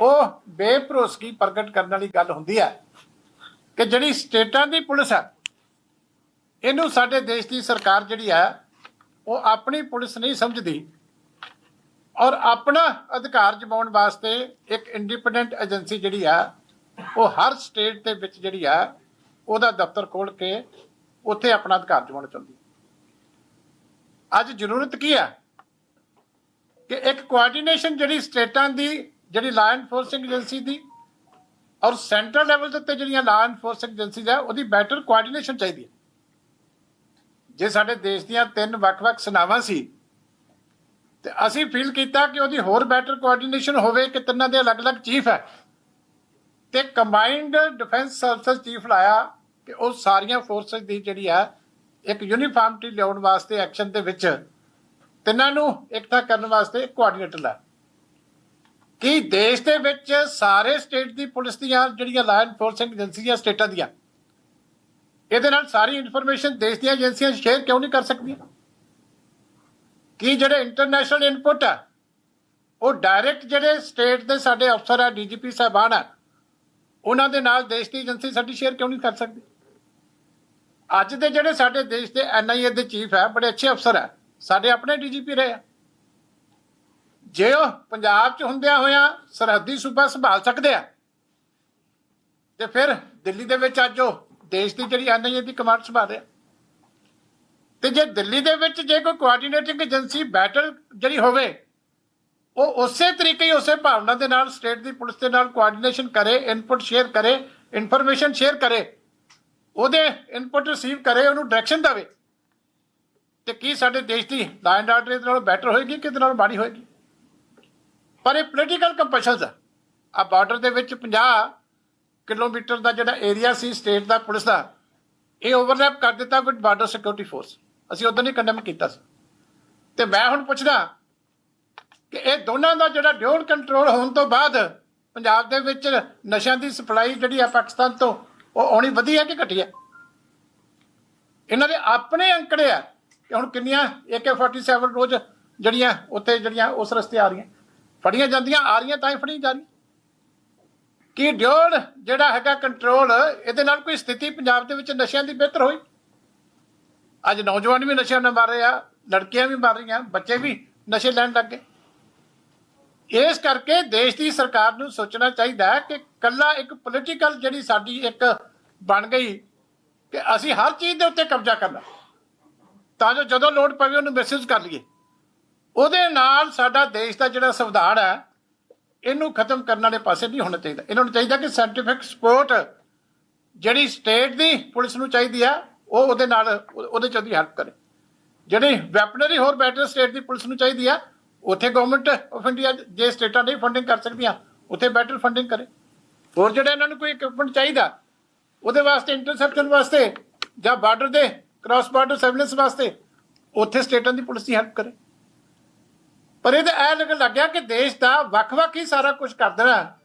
[SPEAKER 3] ਉਹ ਬੇਭਰੋਸਗੀ ਪ੍ਰਗਟ ਕਰਨ ਵਾਲੀ ਗੱਲ ਹੁੰਦੀ ਹੈ ਕਿ ਜਿਹੜੀ ਸਟੇਟਾਂ ਦੀ ਪੁਲਿਸ ਹੈ ਇਹਨੂੰ ਸਾਡੇ ਦੇਸ਼ ਦੀ ਸਰਕਾਰ ਜਿਹੜੀ ਹੈ ਉਹ ਆਪਣੀ ਪੁਲਿਸ ਨਹੀਂ ਸਮਝਦੀ ਔਰ ਆਪਣਾ ਅਧਿਕਾਰ ਜਮਾਉਣ ਵਾਸਤੇ ਇੱਕ ਇੰਡੀਪੈਂਡੈਂਟ ਏਜੰਸੀ ਜਿਹੜੀ ਆ ਉਹ ਹਰ ਸਟੇਟ ਦੇ ਵਿੱਚ ਜਿਹੜੀ ਆ ਉਹਦਾ ਦਫ਼ਤਰ ਖੋਲ੍ਹ ਕੇ ਉੱਥੇ ਆਪਣਾ ਅਧਿਕਾਰ ਜਮਾਉਣਾ ਚਾਹੁੰਦੀ। ਅੱਜ ਜ਼ਰੂਰਤ ਕੀ ਹੈ ਕਿ ਇੱਕ ਕੋਆਰਡੀਨੇਸ਼ਨ ਜਿਹੜੀ ਸਟੇਟਾਂ ਦੀ ਜਿਹੜੀ ਲਾਅ ਐਨਫੋਰਸਿੰਗ ਏਜੰਸੀ ਦੀ ਔਰ ਸੈਂਟਰਲ ਲੈਵਲ ਦੇ ਉੱਤੇ ਜਿਹੜੀਆਂ ਲਾਅ ਐਨਫੋਰਸਿੰਗ ਏਜੰਸੀਜ਼ ਆ ਉਹਦੀ ਬੈਟਰ ਕੋਆਰਡੀਨੇਸ਼ਨ ਚਾਹੀਦੀ ਹੈ। ਜੇ ਸਾਡੇ ਦੇਸ਼ ਦੀਆਂ 3 ਵੱਖ-ਵੱਖ ਸੈਨਾਵਾਂ ਸੀ ਤੇ ਅਸੀਂ ਫੀਲ ਕੀਤਾ ਕਿ ਉਹਦੀ ਹੋਰ ਬੈਟਰ ਕੋਆਰਡੀਨੇਸ਼ਨ ਹੋਵੇ ਕਿ ਤਿੰਨਾਂ ਦੇ ਅਲੱਗ-ਅਲੱਗ ਚੀਫ ਹੈ ਤੇ ਕੰਬਾਈਨਡ ਡਿਫੈਂਸ ਸਰਵਿਸਿਜ਼ ਚੀਫ ਲਾਇਆ ਕਿ ਉਹ ਸਾਰੀਆਂ ਫੋਰਸਿਸ ਦੀ ਜਿਹੜੀ ਆ ਇੱਕ ਯੂਨੀਫਾਰਮਿਟੀ ਲਿਆਉਣ ਵਾਸਤੇ ਐਕਸ਼ਨ ਦੇ ਵਿੱਚ ਤਿੰਨਾਂ ਨੂੰ ਇਕੱਠਾ ਕਰਨ ਵਾਸਤੇ ਇੱਕ ਕੋਆਰਡੀਨੇਟਰ ਲਾ ਕਿ ਦੇਸ਼ ਦੇ ਵਿੱਚ ਸਾਰੇ ਸਟੇਟ ਦੀ ਪੁਲਿਸ ਦੀਆਂ ਜਿਹੜੀਆਂ ਲਾਅ ਐਨਫੋਰਸਮੈਂਟ ਏਜੰਸੀਆਂ ਸਟੇਟਾਂ ਦੀਆਂ, ਇਹਦੇ ਨਾਲ ਸਾਰੀ ਇਨਫੋਰਮੇਸ਼ਨ ਦੇਸ਼ ਦੀਆਂ ਏਜੰਸੀਆਂ ਸ਼ੇਅਰ ਕਿਉਂ ਨਹੀਂ ਕਰ ਸਕਦੀਆਂ? ਕਿ ਜਿਹੜੇ ਇੰਟਰਨੈਸ਼ਨਲ ਇਨਪੁਟ ਆ ਉਹ ਡਾਇਰੈਕਟ ਜਿਹੜੇ ਸਟੇਟ ਦੇ ਸਾਡੇ ਅਫਸਰ ਆ, ਡੀਜੀਪੀ ਸਾਹਿਬਾਨ ਆ, ਉਹਨਾਂ ਦੇ ਨਾਲ ਦੇਸ਼ ਦੀ ਏਜੰਸੀ ਸਾਡੀ ਸ਼ੇਅਰ ਕਿਉਂ ਨਹੀਂ ਕਰ ਸਕਦੀ? ਅੱਜ ਦੇ ਜਿਹੜੇ ਸਾਡੇ ਦੇਸ਼ ਦੇ NIA ਦੇ ਚੀਫ ਹੈ, ਬੜੇ ਅੱਛੇ ਅਫਸਰ ਆ, ਸਾਡੇ ਆਪਣੇ ਡੀਜੀਪੀ ਰਹੇ ਆ। ਜੇ ਉਹ ਪੰਜਾਬ 'ਚ ਹੁੰਦਿਆਂ ਹੋਇਆਂ ਸਰਹੱਦੀ ਸੂਬਾ ਸੰਭਾਲ ਸਕਦੇ ਆ, ਤੇ ਫਿਰ ਦਿੱਲੀ ਦੇ ਵਿੱਚ ਅੱਜ ਉਹ ਦੇਸ਼ ਦੀ ਜਿਹੜੀ NIA ਦੀ ਕਮਾਂਡ ਸੰਭਾਲ ਰਿਹਾ। ਤੇ ਜੇ ਦਿੱਲੀ ਦੇ ਵਿੱਚ ਜੇ ਕੋਈ ਕੋਆਰਡੀਨੇਟਿੰਗ ਏਜੰਸੀ ਬੈਟਰ ਜਿਹੜੀ ਹੋਵੇ, ਉਹ ਉਸੇ ਤਰੀਕੇ ਹੀ ਉਸੇ ਭਾਵਨਾ ਦੇ ਨਾਲ ਸਟੇਟ ਦੀ ਪੁਲਿਸ ਦੇ ਨਾਲ ਕੋਆਰਡੀਨੇਸ਼ਨ ਕਰੇ, ਇਨਪੁਟ ਸ਼ੇਅਰ ਕਰੇ, ਇਨਫੋਰਮੇਸ਼ਨ ਸ਼ੇਅਰ ਕਰੇ, ਉਹਦੇ ਇਨਪੁਟ ਰਿਸੀਵ ਕਰੇ, ਉਹਨੂੰ ਡਾਇਰੈਕਸ਼ਨ ਦੇਵੇ, ਤੇ ਕੀ ਸਾਡੇ ਦੇਸ਼ ਦੀ ਲਾਅ ਐਂਡ ਆਰਡਰ ਇਹਦੇ ਨਾਲੋਂ ਬੈਟਰ ਹੋਏਗੀ ਕਿ ਇਹਦੇ ਨਾਲੋਂ ਮਾੜੀ ਹੋਏਗੀ? ਪਰ ਇਹ ਪੋਲੀਟੀਕਲ ਕੰਪਲਸ਼ਨਸ ਆ ਬਾਰਡਰ ਦੇ ਵਿੱਚ 50 ਕਿਲੋਮੀਟਰ ਦਾ ਜਿਹੜਾ ਏਰੀਆ ਸੀ ਸਟੇਟ ਦਾ ਪੁਲਿਸ ਦਾ, ਇਹ ਓਵਰਲੈਪ ਕਰ ਦਿੱਤਾ ਵਿਦ ਬਾਰਡਰ ਸਿਕਿਉਰਿਟੀ ਫੋਰਸ। ਅਸੀਂ ਉਦੋਂ ਨਹੀਂ ਕੰਡੈਮ ਕੀਤਾ ਸੀ। ਤੇ ਮੈਂ ਹੁਣ ਪੁੱਛਦਾ ਕਿ ਇਹ ਦੋਨਾਂ ਦਾ ਜਿਹੜਾ ਡਿਊਲ ਕੰਟਰੋਲ ਹੋਣ ਤੋਂ ਬਾਅਦ ਪੰਜਾਬ ਦੇ ਵਿੱਚ ਨਸ਼ਿਆਂ ਦੀ ਸਪਲਾਈ ਜਿਹੜੀ ਆ ਪਾਕਿਸਤਾਨ ਤੋਂ, ਉਹ ਆਉਣੀ ਵਧੀ ਹੈ ਕਿ ਘਟੀ ਹੈ? ਇਹਨਾਂ ਦੇ ਆਪਣੇ ਅੰਕੜੇ ਆ ਕਿ ਹੁਣ ਕਿੰਨੀਆਂ AK-47 ਰੋਜ਼ ਜਿਹੜੀਆਂ ਉੱਥੇ ਜਿਹੜੀਆਂ ਉਸ ਰਸਤੇ ਆ ਰਹੀਆਂ, ਫੜੀਆਂ ਜਾਂਦੀਆਂ, ਆ ਰਹੀਆਂ ਤਾਂ ਹੀ ਫੜੀਆਂ ਜਾ ਰਹੀਆਂ। ਕਿ ਡਿਊਲ ਜਿਹੜਾ ਹੈਗਾ ਕੰਟਰੋਲ, ਇਹਦੇ ਨਾਲ ਕੋਈ ਸਥਿਤੀ ਪੰਜਾਬ ਦੇ ਵਿੱਚ ਨਸ਼ਿਆਂ ਦੀ ਬਿਹਤਰ ਹੋਈ? ਅੱਜ ਨੌਜਵਾਨ ਵੀ ਨਸ਼ਿਆਂ ਨਾਲ ਮਰ ਰਹੇ ਆ, ਲੜਕੀਆਂ ਵੀ ਮਰ ਰਹੀਆਂ, ਬੱਚੇ ਵੀ ਨਸ਼ੇ ਲੈਣ ਲੱਗ ਗਏ। ਇਸ ਕਰਕੇ ਦੇਸ਼ ਦੀ ਸਰਕਾਰ ਨੂੰ ਸੋਚਣਾ ਚਾਹੀਦਾ ਹੈ ਕਿ ਕੱਲਾ ਇੱਕ ਪੋਲੀਟੀਕਲ ਜਿਹੜੀ ਸਾਡੀ ਇੱਕ ਬਣ ਗਈ ਕਿ ਅਸੀਂ ਹਰ ਚੀਜ਼ ਦੇ ਉੱਤੇ ਕਬਜ਼ਾ ਕਰਨਾ, ਤਾਂ ਜੋ ਜਦੋਂ ਲੋੜ ਪਵੇ ਉਹਨੂੰ ਮਿਸਯੂਜ਼ ਕਰ ਲਈਏ। ਉਹਦੇ ਨਾਲ ਸਾਡਾ ਦੇਸ਼ ਦਾ ਜਿਹੜਾ ਸੰਵਿਧਾਨ ਹੈ, ਇਹਨੂੰ ਖਤਮ ਕਰਨ ਵਾਲੇ ਪਾਸੇ ਨਹੀਂ ਹੋਣਾ ਚਾਹੀਦਾ। ਇਹਨਾਂ ਨੂੰ ਚਾਹੀਦਾ ਕਿ ਸਾਇੰਟੀਫਿਕ ਸਪੋਰਟ ਜਿਹੜੀ ਸਟੇਟ ਦੀ ਪੁਲਿਸ ਨੂੰ ਚਾਹੀਦੀ ਆ, ਉਹ ਉਹਦੇ ਨਾਲ ਉਹਦੇ 'ਚ ਉਹਦੀ ਹੈਲਪ ਕਰੇ। ਜਿਹੜੀ ਵੈਪਨਰੀ ਹੋਰ ਬੈਟਰ ਸਟੇਟ ਦੀ ਪੁਲਿਸ ਨੂੰ ਚਾਹੀਦੀ ਆ, ਉੱਥੇ ਗਵਰਨਮੈਂਟ ਆਫ ਇੰਡੀਆ ਜੇ ਸਟੇਟਾਂ ਨਹੀਂ ਫੰਡਿੰਗ ਕਰ ਸਕਦੀਆਂ, ਉੱਥੇ ਬੈਟਰ ਫੰਡਿੰਗ ਕਰੇ। ਹੋਰ ਜਿਹੜਾ ਇਹਨਾਂ ਨੂੰ ਕੋਈ ਇਕਵਿਪਮੈਂਟ ਚਾਹੀਦਾ, ਉਹਦੇ ਵਾਸਤੇ ਇੰਟਰਸੈਪਸ਼ਨ ਵਾਸਤੇ ਜਾਂ ਬਾਰਡਰ ਦੇ ਕ੍ਰਾਸ ਬਾਰਡਰ ਸਰਵੇਲੈਂਸ ਵਾਸਤੇ, ਉੱਥੇ ਸਟੇਟਾਂ ਦੀ ਪੁਲਿਸ ਦੀ ਹੈਲਪ ਕਰੇ। ਪਰ ਇਹ ਤਾਂ ਐ ਲੱਗਣ ਲੱਗ ਗਿਆ ਕਿ ਦੇਸ਼ ਦਾ ਵੱਖ-ਵੱਖ ਹੀ ਸਾਰਾ ਕੁਝ ਕਰ ਦੇਣਾ,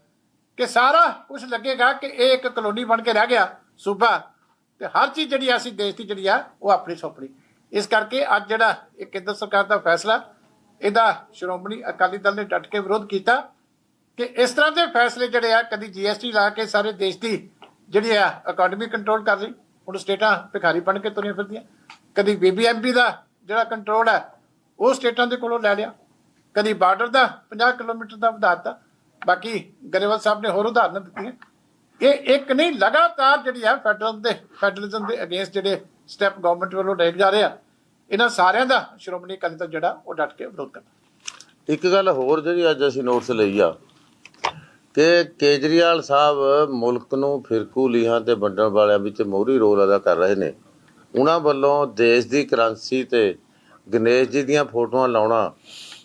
[SPEAKER 3] ਕਿ ਸਾਰਾ ਕੁਝ ਲੱਗੇਗਾ ਕਿ ਇਹ ਇੱਕ ਕਲੋਨੀ ਬਣ ਕੇ ਰਹਿ ਗਿਆ ਸੂਬਾ, ਤੇ ਹਰ ਚੀਜ਼ ਜਿਹੜੀ ਅਸੀਂ ਦੇਸ਼ ਦੀ ਜਿਹੜੀ ਆ ਉਹ ਆਪਣੀ ਸੌਂਪਣੀ। ਇਸ ਕਰਕੇ ਅੱਜ ਜਿਹੜਾ ਇਹ ਕੇਂਦਰ ਸਰਕਾਰ ਦਾ ਫੈਸਲਾ, ਇਹਦਾ ਸ਼੍ਰੋਮਣੀ ਅਕਾਲੀ ਦਲ ਨੇ ਡਟ ਕੇ ਵਿਰੋਧ ਕੀਤਾ ਕਿ ਇਸ ਤਰ੍ਹਾਂ ਦੇ ਫੈਸਲੇ ਜਿਹੜੇ ਆ, ਕਦੀ GST ਲਾ ਕੇ ਸਾਰੇ ਦੇਸ਼ ਦੀ ਜਿਹੜੀ ਆ ਇਕਨੋਮੀ ਕੰਟਰੋਲ ਕਰ ਲਈ, ਹੁਣ ਸਟੇਟਾਂ ਭਿਖਾਰੀ ਬਣ ਕੇ ਤੁਰੀਆਂ ਫਿਰਦੀਆਂ, ਕਦੀ BBMP ਦਾ ਜਿਹੜਾ ਕੰਟਰੋਲ ਹੈ ਉਹ ਸਟੇਟਾਂ ਦੇ ਕੋਲੋਂ ਲੈ ਲਿਆ, ਕਦੀ ਬਾਰਡਰ ਦਾ 50 ਕਿਲੋਮੀਟਰ ਦਾ ਵਧਾ ਦਿੱਤਾ। ਬਾਕੀ ਗਰੇਵਾਲ ਸਾਹਿਬ ਨੇ ਹੋਰ ਉਦਾਹਰਨਾਂ ਦਿੱਤੀਆਂ। ਇਹ ਇੱਕ ਨਹੀਂ, ਲਗਾਤਾਰ ਜਿਹੜੀ ਆ ਫੈਡਰਲਿਜ਼ਮ ਦੇ ਅਗੇਂਸਟ ਜਿਹੜੇ ਸਟੈਪ ਗਵਰਨਮੈਂਟ ਵੱਲੋਂ ਲਏ ਜਾ ਰਹੇ ਆ, ਇਹਨਾਂ ਸਾਰਿਆਂ ਦਾ ਸ਼੍ਰੋਮਣੀ ਅਕਾਲੀ ਦਲ ਜਿਹੜਾ ਉਹ ਡਟ ਕੇ ਵਿਰੋਧ ਕਰਦਾ।
[SPEAKER 1] ਇੱਕ ਗੱਲ ਹੋਰ ਜਿਹੜੀ ਅੱਜ ਅਸੀਂ ਨੋਟਿਸ ਲਈ ਆ ਕਿ ਕੇਜਰੀਵਾਲ ਸਾਹਿਬ ਮੁਲਕ ਨੂੰ ਫਿਰਕੂ ਲੀਹਾਂ ਤੇ ਵੰਡਣ ਵਾਲਿਆਂ ਵਿੱਚ ਮੋਹਰੀ ਰੋਲ ਅਦਾ ਕਰ ਰਹੇ ਨੇ। ਉਹਨਾਂ ਵੱਲੋਂ ਦੇਸ਼ ਦੀ ਕਰੰਸੀ ਤੇ ਗਣੇਸ਼ ਜੀ ਦੀਆਂ ਫੋਟੋਆਂ ਲਾਉਣਾ,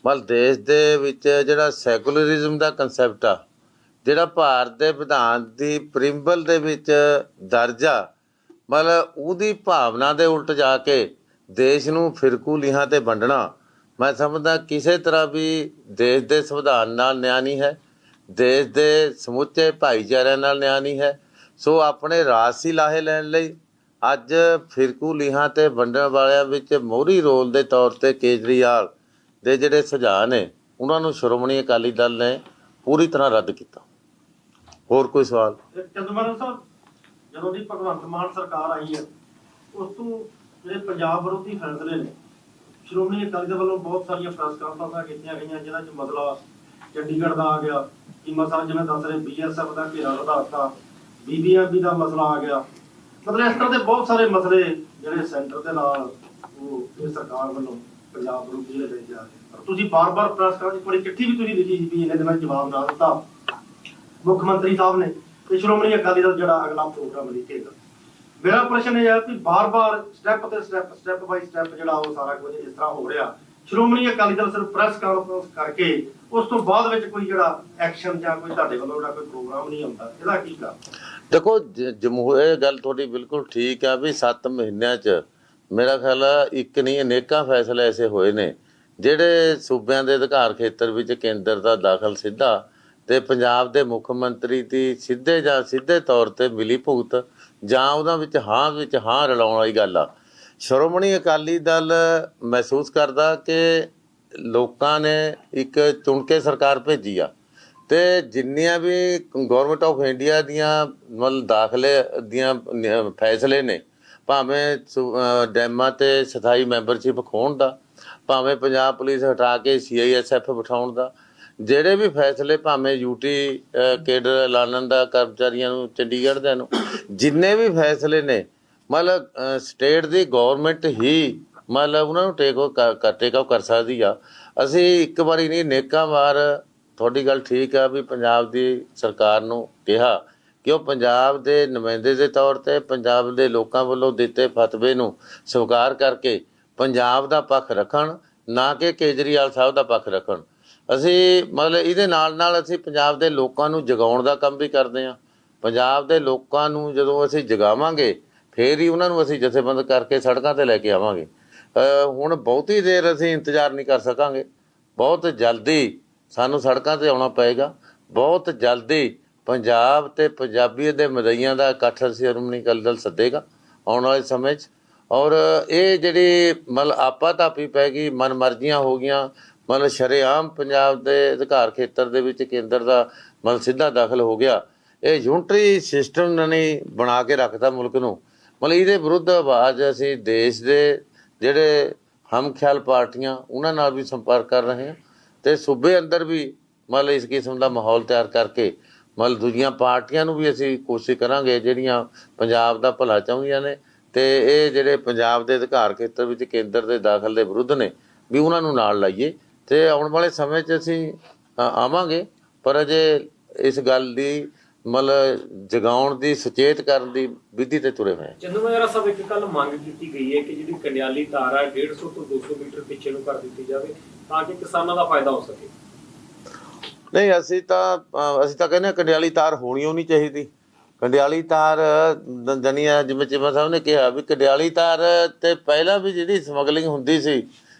[SPEAKER 1] ਮਤਲਬ ਦੇਸ਼ ਦੇ ਵਿੱਚ ਜਿਹੜਾ ਸੈਕੂਲਰਿਜ਼ਮ ਦਾ ਕੰਸੈਪਟ ਆ, ਜਿਹੜਾ ਭਾਰਤ ਦੇ ਵਿਧਾਨ ਦੀ ਪ੍ਰਿੰਬਲ ਦੇ ਵਿੱਚ ਦਰਜ ਆ, ਮਤਲਬ ਉਹਦੀ ਭਾਵਨਾ ਦੇ ਉਲਟ ਜਾ ਕੇ ਦੇਸ਼ ਨੂੰ ਫਿਰਕੂ ਲੀਹਾਂ ਤੇ ਵੰਡਣਾ, ਮੈਂ ਸਮਝਦਾ ਕਿਸੇ ਤਰ੍ਹਾਂ ਵੀ ਦੇਸ਼ ਦੇ ਸੰਵਿਧਾਨ ਨਾਲ ਨਿਆਂ ਨਹੀਂ ਹੈ, ਦੇਸ਼ ਦੇ ਸਮੁੱਚੇ ਭਾਈਚਾਰਿਆਂ ਨਾਲ ਨਿਆਂ ਨਹੀਂ ਹੈ। ਸੋ ਆਪਣੇ ਰਾਜਸੀ ਲਾਹੇ ਲੈਣ ਲਈ ਅੱਜ ਫਿਰਕੂ ਲੀਹਾਂ ਤੇ ਵੰਡਣ ਵਾਲਿਆਂ ਵਿੱਚ ਮੋਹਰੀ ਰੋਲ ਦੇ ਤੌਰ ਤੇ ਕੇਜਰੀਵਾਲ ਦੇ ਜਿਹੜੇ ਸੁਝਾਅ ਨੇ, ਉਹਨਾਂ ਨੂੰ ਸ਼੍ਰੋਮਣੀ ਅਕਾਲੀ ਦਲ ਨੇ ਪੂਰੀ ਤਰ੍ਹਾਂ ਰੱਦ ਕੀਤਾ। ਹੋਰ ਕੋਈ ਸਵਾਲ?
[SPEAKER 4] ਚੰਦੂਮਾਜਰਾ ਸਾਹਿਬ, ਜਦੋਂ ਦੀ ਭਗਵੰਤ ਮਾਨ ਸਰਕਾਰ ਆਈ ਹੈ, ਉਸ ਤੋਂ ਜਿਹੜੇ ਪੰਜਾਬ ਵਿਰੋਧੀ ਫੈਸਲੇ ਨੇ, ਸ਼੍ਰੋਮਣੀ ਅਕਾਲੀ ਦਲ ਵੱਲੋਂ ਬਹੁਤ ਸਾਰੀਆਂ ਪ੍ਰੈਸ ਕਾਨਫਰੰਸਾਂ ਕੀਤੀਆਂ ਗਈਆਂ, ਜਿਹਨਾਂ 'ਚ ਮਸਲਾ ਚੰਡੀਗੜ੍ਹ ਦਾ ਆ ਗਿਆ, ਕਿ ਮਸਲਾ ਜਿਵੇਂ ਦੱਸ ਰਹੇ BSF ਦਾ ਘੇਰਾ ਵਧਾਤਾ, BBMP ਦਾ ਮਸਲਾ ਆ ਗਿਆ। ਮਤਲਬ ਇਸ ਤਰ੍ਹਾਂ ਦੇ ਬਹੁਤ ਸਾਰੇ ਮਸਲੇ ਜਿਹੜੇ ਸੈਂਟਰ ਦੇ ਨਾਲ ਉਹ ਇਹ ਸਰਕਾਰ ਵੱਲੋਂ ਪੰਜਾਬ ਵਿਰੋਧੀ ਜਿਹੜੇ ਲਏ ਜਾ ਰਹੇ। ਪਰ ਤੁਸੀਂ ਬਾਰ-ਬਾਰ ਪ੍ਰੈਸ ਕਾਨਫਰੰਸ, ਇੱਕ ਵਾਰੀ ਚਿੱਠੀ ਵੀ ਤੁਸੀਂ ਲਿਖੀ ਸੀ ਵੀ ਇਹਨੇ ਦਿਨਾਂ ਜਵਾਬ ਨਾ ਦਿੱਤਾ ਮੁੱਖ ਮੰਤਰੀ ਸਾਹਿਬ ਨੇ, ਤੇ ਸ਼੍ਰੋਮਣੀ ਅਕਾਲੀ ਦਲ ਜਿਹੜਾ ਅਗਲਾ ਪ੍ਰੋਗਰਾਮ ਲਿਖੇਗਾ। ਮੇਰਾ ਪ੍ਰਸ਼ਨ ਇਹ ਹੈ ਕਿ ਬਾਰ-ਬਾਰ ਸਟੈਪ ਬਾਈ ਸਟੈਪ ਜਿਹੜਾ ਉਹ ਸਾਰਾ ਕੁਝ ਇਸ ਤਰ੍ਹਾਂ ਹੋ ਰਿਹਾ, ਸ਼੍ਰੋਮਣੀ ਅਕਾਲੀ ਦਲ ਸਿਰਫ ਪ੍ਰੈਸ ਕਾਨਫਰੰਸ ਕਰਕੇ ਉਸ ਤੋਂ ਬਾਅਦ ਵਿੱਚ ਕੋਈ ਜਿਹੜਾ ਐਕਸ਼ਨ ਜਾਂ ਕੋਈ ਤੁਹਾਡੇ ਵੱਲੋਂ ਜਿਹੜਾ ਕੋਈ ਪ੍ਰੋਗਰਾਮ ਨਹੀਂ ਹੁੰਦਾ, ਇਹਦਾ ਕੀ ਕਾਰਨ?
[SPEAKER 1] ਦੇਖੋ, ਇਹ ਗੱਲ ਤੁਹਾਡੀ ਬਿਲਕੁਲ ਠੀਕ ਆ ਵੀ 7 ਮਹੀਨਿਆਂ 'ਚ ਮੇਰਾ ਖਿਆਲ ਇੱਕ ਨਹੀਂ ਅਨੇਕਾਂ ਫੈਸਲੇ ਐਸੇ ਹੋਏ ਨੇ ਜਿਹੜੇ ਸੂਬਿਆਂ ਦੇ ਅਧਿਕਾਰ ਖੇਤਰ ਵਿੱਚ ਕੇਂਦਰ ਦਾ ਦਾਖਲ ਸਿੱਧਾ ਤੇ ਪੰਜਾਬ ਦੇ ਮੁੱਖ ਮੰਤਰੀ ਦੀ ਸਿੱਧੇ ਜਾਂ ਸਿੱਧੇ ਤੌਰ ਤੇ ਮਿਲੀ ਭੁਗਤ ਜਾਂ ਉਹਨਾਂ ਵਿੱਚ ਹਾਂ ਰਲਾਉਣ ਵਾਲੀ ਗੱਲ ਆ। ਸ਼੍ਰੋਮਣੀ ਅਕਾਲੀ ਦਲ ਮਹਿਸੂਸ ਕਰਦਾ ਕਿ ਲੋਕਾਂ ਨੇ ਇੱਕ ਚੁਣ ਕੇ ਸਰਕਾਰ ਭੇਜੀ ਆ ਤੇ ਜਿੰਨੀਆਂ ਵੀ ਗਵਰਨਮੈਂਟ ਆਫ ਇੰਡੀਆ ਦੀਆਂ ਮਤਲਬ ਦਾਖਲੇ ਦੀਆਂ ਫੈਸਲੇ ਨੇ, ਭਾਵੇਂ ਡੈਮਾਂ ਤੇ ਸਥਾਈ ਮੈਂਬਰਸ਼ਿਪ ਖੋਣ ਦਾ, ਭਾਵੇਂ ਪੰਜਾਬ ਪੁਲਿਸ ਹਟਾ ਕੇ CISF ਬਿਠਾਉਣ ਦਾ, ਜਿਹੜੇ ਵੀ ਫੈਸਲੇ, ਭਾਵੇਂ UT ਕੇਡਰ ਐਲਾਨਣ ਦਾ ਕਰਮਚਾਰੀਆਂ ਨੂੰ, ਚੰਡੀਗੜ੍ਹ ਦੇ ਨੂੰ, ਜਿੰਨੇ ਵੀ ਫੈਸਲੇ ਨੇ ਮਤਲਬ ਸਟੇਟ ਦੀ ਗਵਰਨਮੈਂਟ ਹੀ ਮਤਲਬ ਉਹਨਾਂ ਨੂੰ ਟੇਕ ਆਫ ਕਰ ਸਕਦੀ ਆ। ਅਸੀਂ ਇੱਕ ਵਾਰੀ ਨਹੀਂ, ਅਨੇਕਾਂ ਵਾਰ ਤੁਹਾਡੀ ਗੱਲ ਠੀਕ ਆ ਵੀ ਪੰਜਾਬ ਦੀ ਸਰਕਾਰ ਨੂੰ ਕਿਹਾ ਕਿ ਉਹ ਪੰਜਾਬ ਦੇ ਨੁਮਾਇੰਦੇ ਦੇ ਤੌਰ ਤੇ ਪੰਜਾਬ ਦੇ ਲੋਕਾਂ ਵੱਲੋਂ ਦਿੱਤੇ ਫਤਵੇ ਨੂੰ ਸਵੀਕਾਰ ਕਰਕੇ ਪੰਜਾਬ ਦਾ ਪੱਖ ਰੱਖਣ, ਨਾ ਕਿ ਕੇਜਰੀਵਾਲ ਸਾਹਿਬ ਦਾ ਪੱਖ ਰੱਖਣ। ਅਸੀਂ ਮਤਲਬ ਇਹਦੇ ਨਾਲ ਅਸੀਂ ਪੰਜਾਬ ਦੇ ਲੋਕਾਂ ਨੂੰ ਜਗਾਉਣ ਦਾ ਕੰਮ ਵੀ ਕਰਦੇ ਹਾਂ। ਪੰਜਾਬ ਦੇ ਲੋਕਾਂ ਨੂੰ ਜਦੋਂ ਅਸੀਂ ਜਗਾਵਾਂਗੇ ਫੇਰ ਹੀ ਉਹਨਾਂ ਨੂੰ ਅਸੀਂ ਜਥੇਬੰਦ ਕਰਕੇ ਸੜਕਾਂ ਤੇ ਲੈ ਕੇ ਆਵਾਂਗੇ। ਹੁਣ ਬਹੁਤੀ ਦੇਰ ਅਸੀਂ ਇੰਤਜ਼ਾਰ ਨਹੀਂ ਕਰ ਸਕਾਂਗੇ। ਬਹੁਤ ਜਲਦੀ ਸਾਨੂੰ ਸੜਕਾਂ ਤੇ ਆਉਣਾ ਪਏਗਾ। ਬਹੁਤ ਜਲਦੀ ਪੰਜਾਬ ਤੇ ਪੰਜਾਬੀਅਤ ਦੇ ਮਦਈਆਂ ਦਾ ਇਕੱਠ ਸ਼੍ਰੋਮਣੀ ਅਕਾਲੀ ਦਲ ਸੱਦੇਗਾ ਆਉਣ ਵਾਲੇ ਸਮੇਂ 'ਚ। ਔਰ ਇਹ ਜਿਹੜੀ ਮਤਲਬ ਆਪਾ ਧਾਪੀ ਪੈ ਗਈ, ਮਨ ਮਰਜ਼ੀਆਂ ਹੋ ਗਈਆਂ, ਮਤਲਬ ਸ਼ਰੇਆਮ ਪੰਜਾਬ ਦੇ ਅਧਿਕਾਰ ਖੇਤਰ ਦੇ ਵਿੱਚ ਕੇਂਦਰ ਦਾ ਮਤਲਬ ਸਿੱਧਾ ਦਾਖਲ ਹੋ ਗਿਆ। ਇਹ ਯੂਨਿਟਰੀ ਸਿਸਟਮ ਨੇ ਬਣਾ ਕੇ ਰੱਖਤਾ ਮੁਲਕ ਨੂੰ। ਮਤਲਬ ਇਹਦੇ ਵਿਰੁੱਧ ਆਵਾਜ਼ ਅਸੀਂ ਦੇਸ਼ ਦੇ ਜਿਹੜੇ ਹਮਖਿਆਲ ਪਾਰਟੀਆਂ ਉਹਨਾਂ ਨਾਲ ਵੀ ਸੰਪਰਕ ਕਰ ਰਹੇ ਹਾਂ ਤੇ ਸੂਬੇ ਅੰਦਰ ਵੀ ਮਤਲਬ ਇਸ ਕਿਸਮ ਦਾ ਮਾਹੌਲ ਤਿਆਰ ਕਰਕੇ ਮਤਲਬ ਦੂਜੀਆਂ ਪਾਰਟੀਆਂ ਨੂੰ ਵੀ ਅਸੀਂ ਕੋਸ਼ਿਸ਼ ਕਰਾਂਗੇ ਜਿਹੜੀਆਂ ਪੰਜਾਬ ਦਾ ਭਲਾ ਚਾਹੁੰਦੀਆਂ ਨੇ ਤੇ ਇਹ ਜਿਹੜੇ ਪੰਜਾਬ ਦੇ ਅਧਿਕਾਰ ਖੇਤਰ ਵਿੱਚ ਕੇਂਦਰ ਦੇ ਦਾਖਲ ਦੇ ਵਿਰੁੱਧ ਨੇ ਵੀ ਉਹਨਾਂ ਨੂੰ ਨਾਲ ਲਾਈਏ। ਤੇ ਆਉਣ ਵਾਲੇ ਸਮੇਂ 'ਚ ਅਸੀਂ ਆਵਾਂਗੇ, ਪਰ ਅਜੇ ਇਸ ਗੱਲ ਦੀ ਮਤਲਬ ਜਗਾਉਣ ਦੀ, ਸੁਚੇਤ ਕਰਨ ਦੀ ਵਿਧੀ ਤੇ ਤੁਰੇ ਹੋਏ।
[SPEAKER 5] ਚੰਦੂਮਾਜਰਾ ਸਾਹਿਬ, ਇੱਕ ਕੱਲ ਮੰਗ ਕੀਤੀ ਗਈ ਹੈ ਕਿ ਜਿਹੜੀ ਕੰਡਿਆਲੀ ਤਾਰ ਹੈ 150 ਤੋਂ 200 ਮੀਟਰ ਪਿੱਛੇ ਨੂੰ ਕਰ ਦਿੱਤੀ ਜਾਵੇ ਤਾਂ ਕਿ ਕਿਸਾਨਾਂ ਦਾ ਫਾਇਦਾ ਹੋ ਸਕੇ।
[SPEAKER 1] ਨਹੀਂ, ਅਸੀਂ ਤਾਂ ਕਹਿੰਦੇ ਹਾਂ ਕੰਡਿਆਲੀ ਤਾਰ ਹੋਣੀ ਨਹੀਂ ਚਾਹੀਦੀ। ਕੰਡਿਆਲੀ ਤਾਰ ਜਨੀਆ ਜਿਵੇਂ ਚੀਮਾ ਸਾਹਿਬ ਨੇ ਕਿਹਾ ਵੀ ਕੰਡਿਆਲੀ ਤਾਰ ਤੇ ਪਹਿਲਾਂ ਵੀ ਜਿਹੜੀ ਸਮਗਲਿੰਗ ਹੁੰਦੀ ਸੀ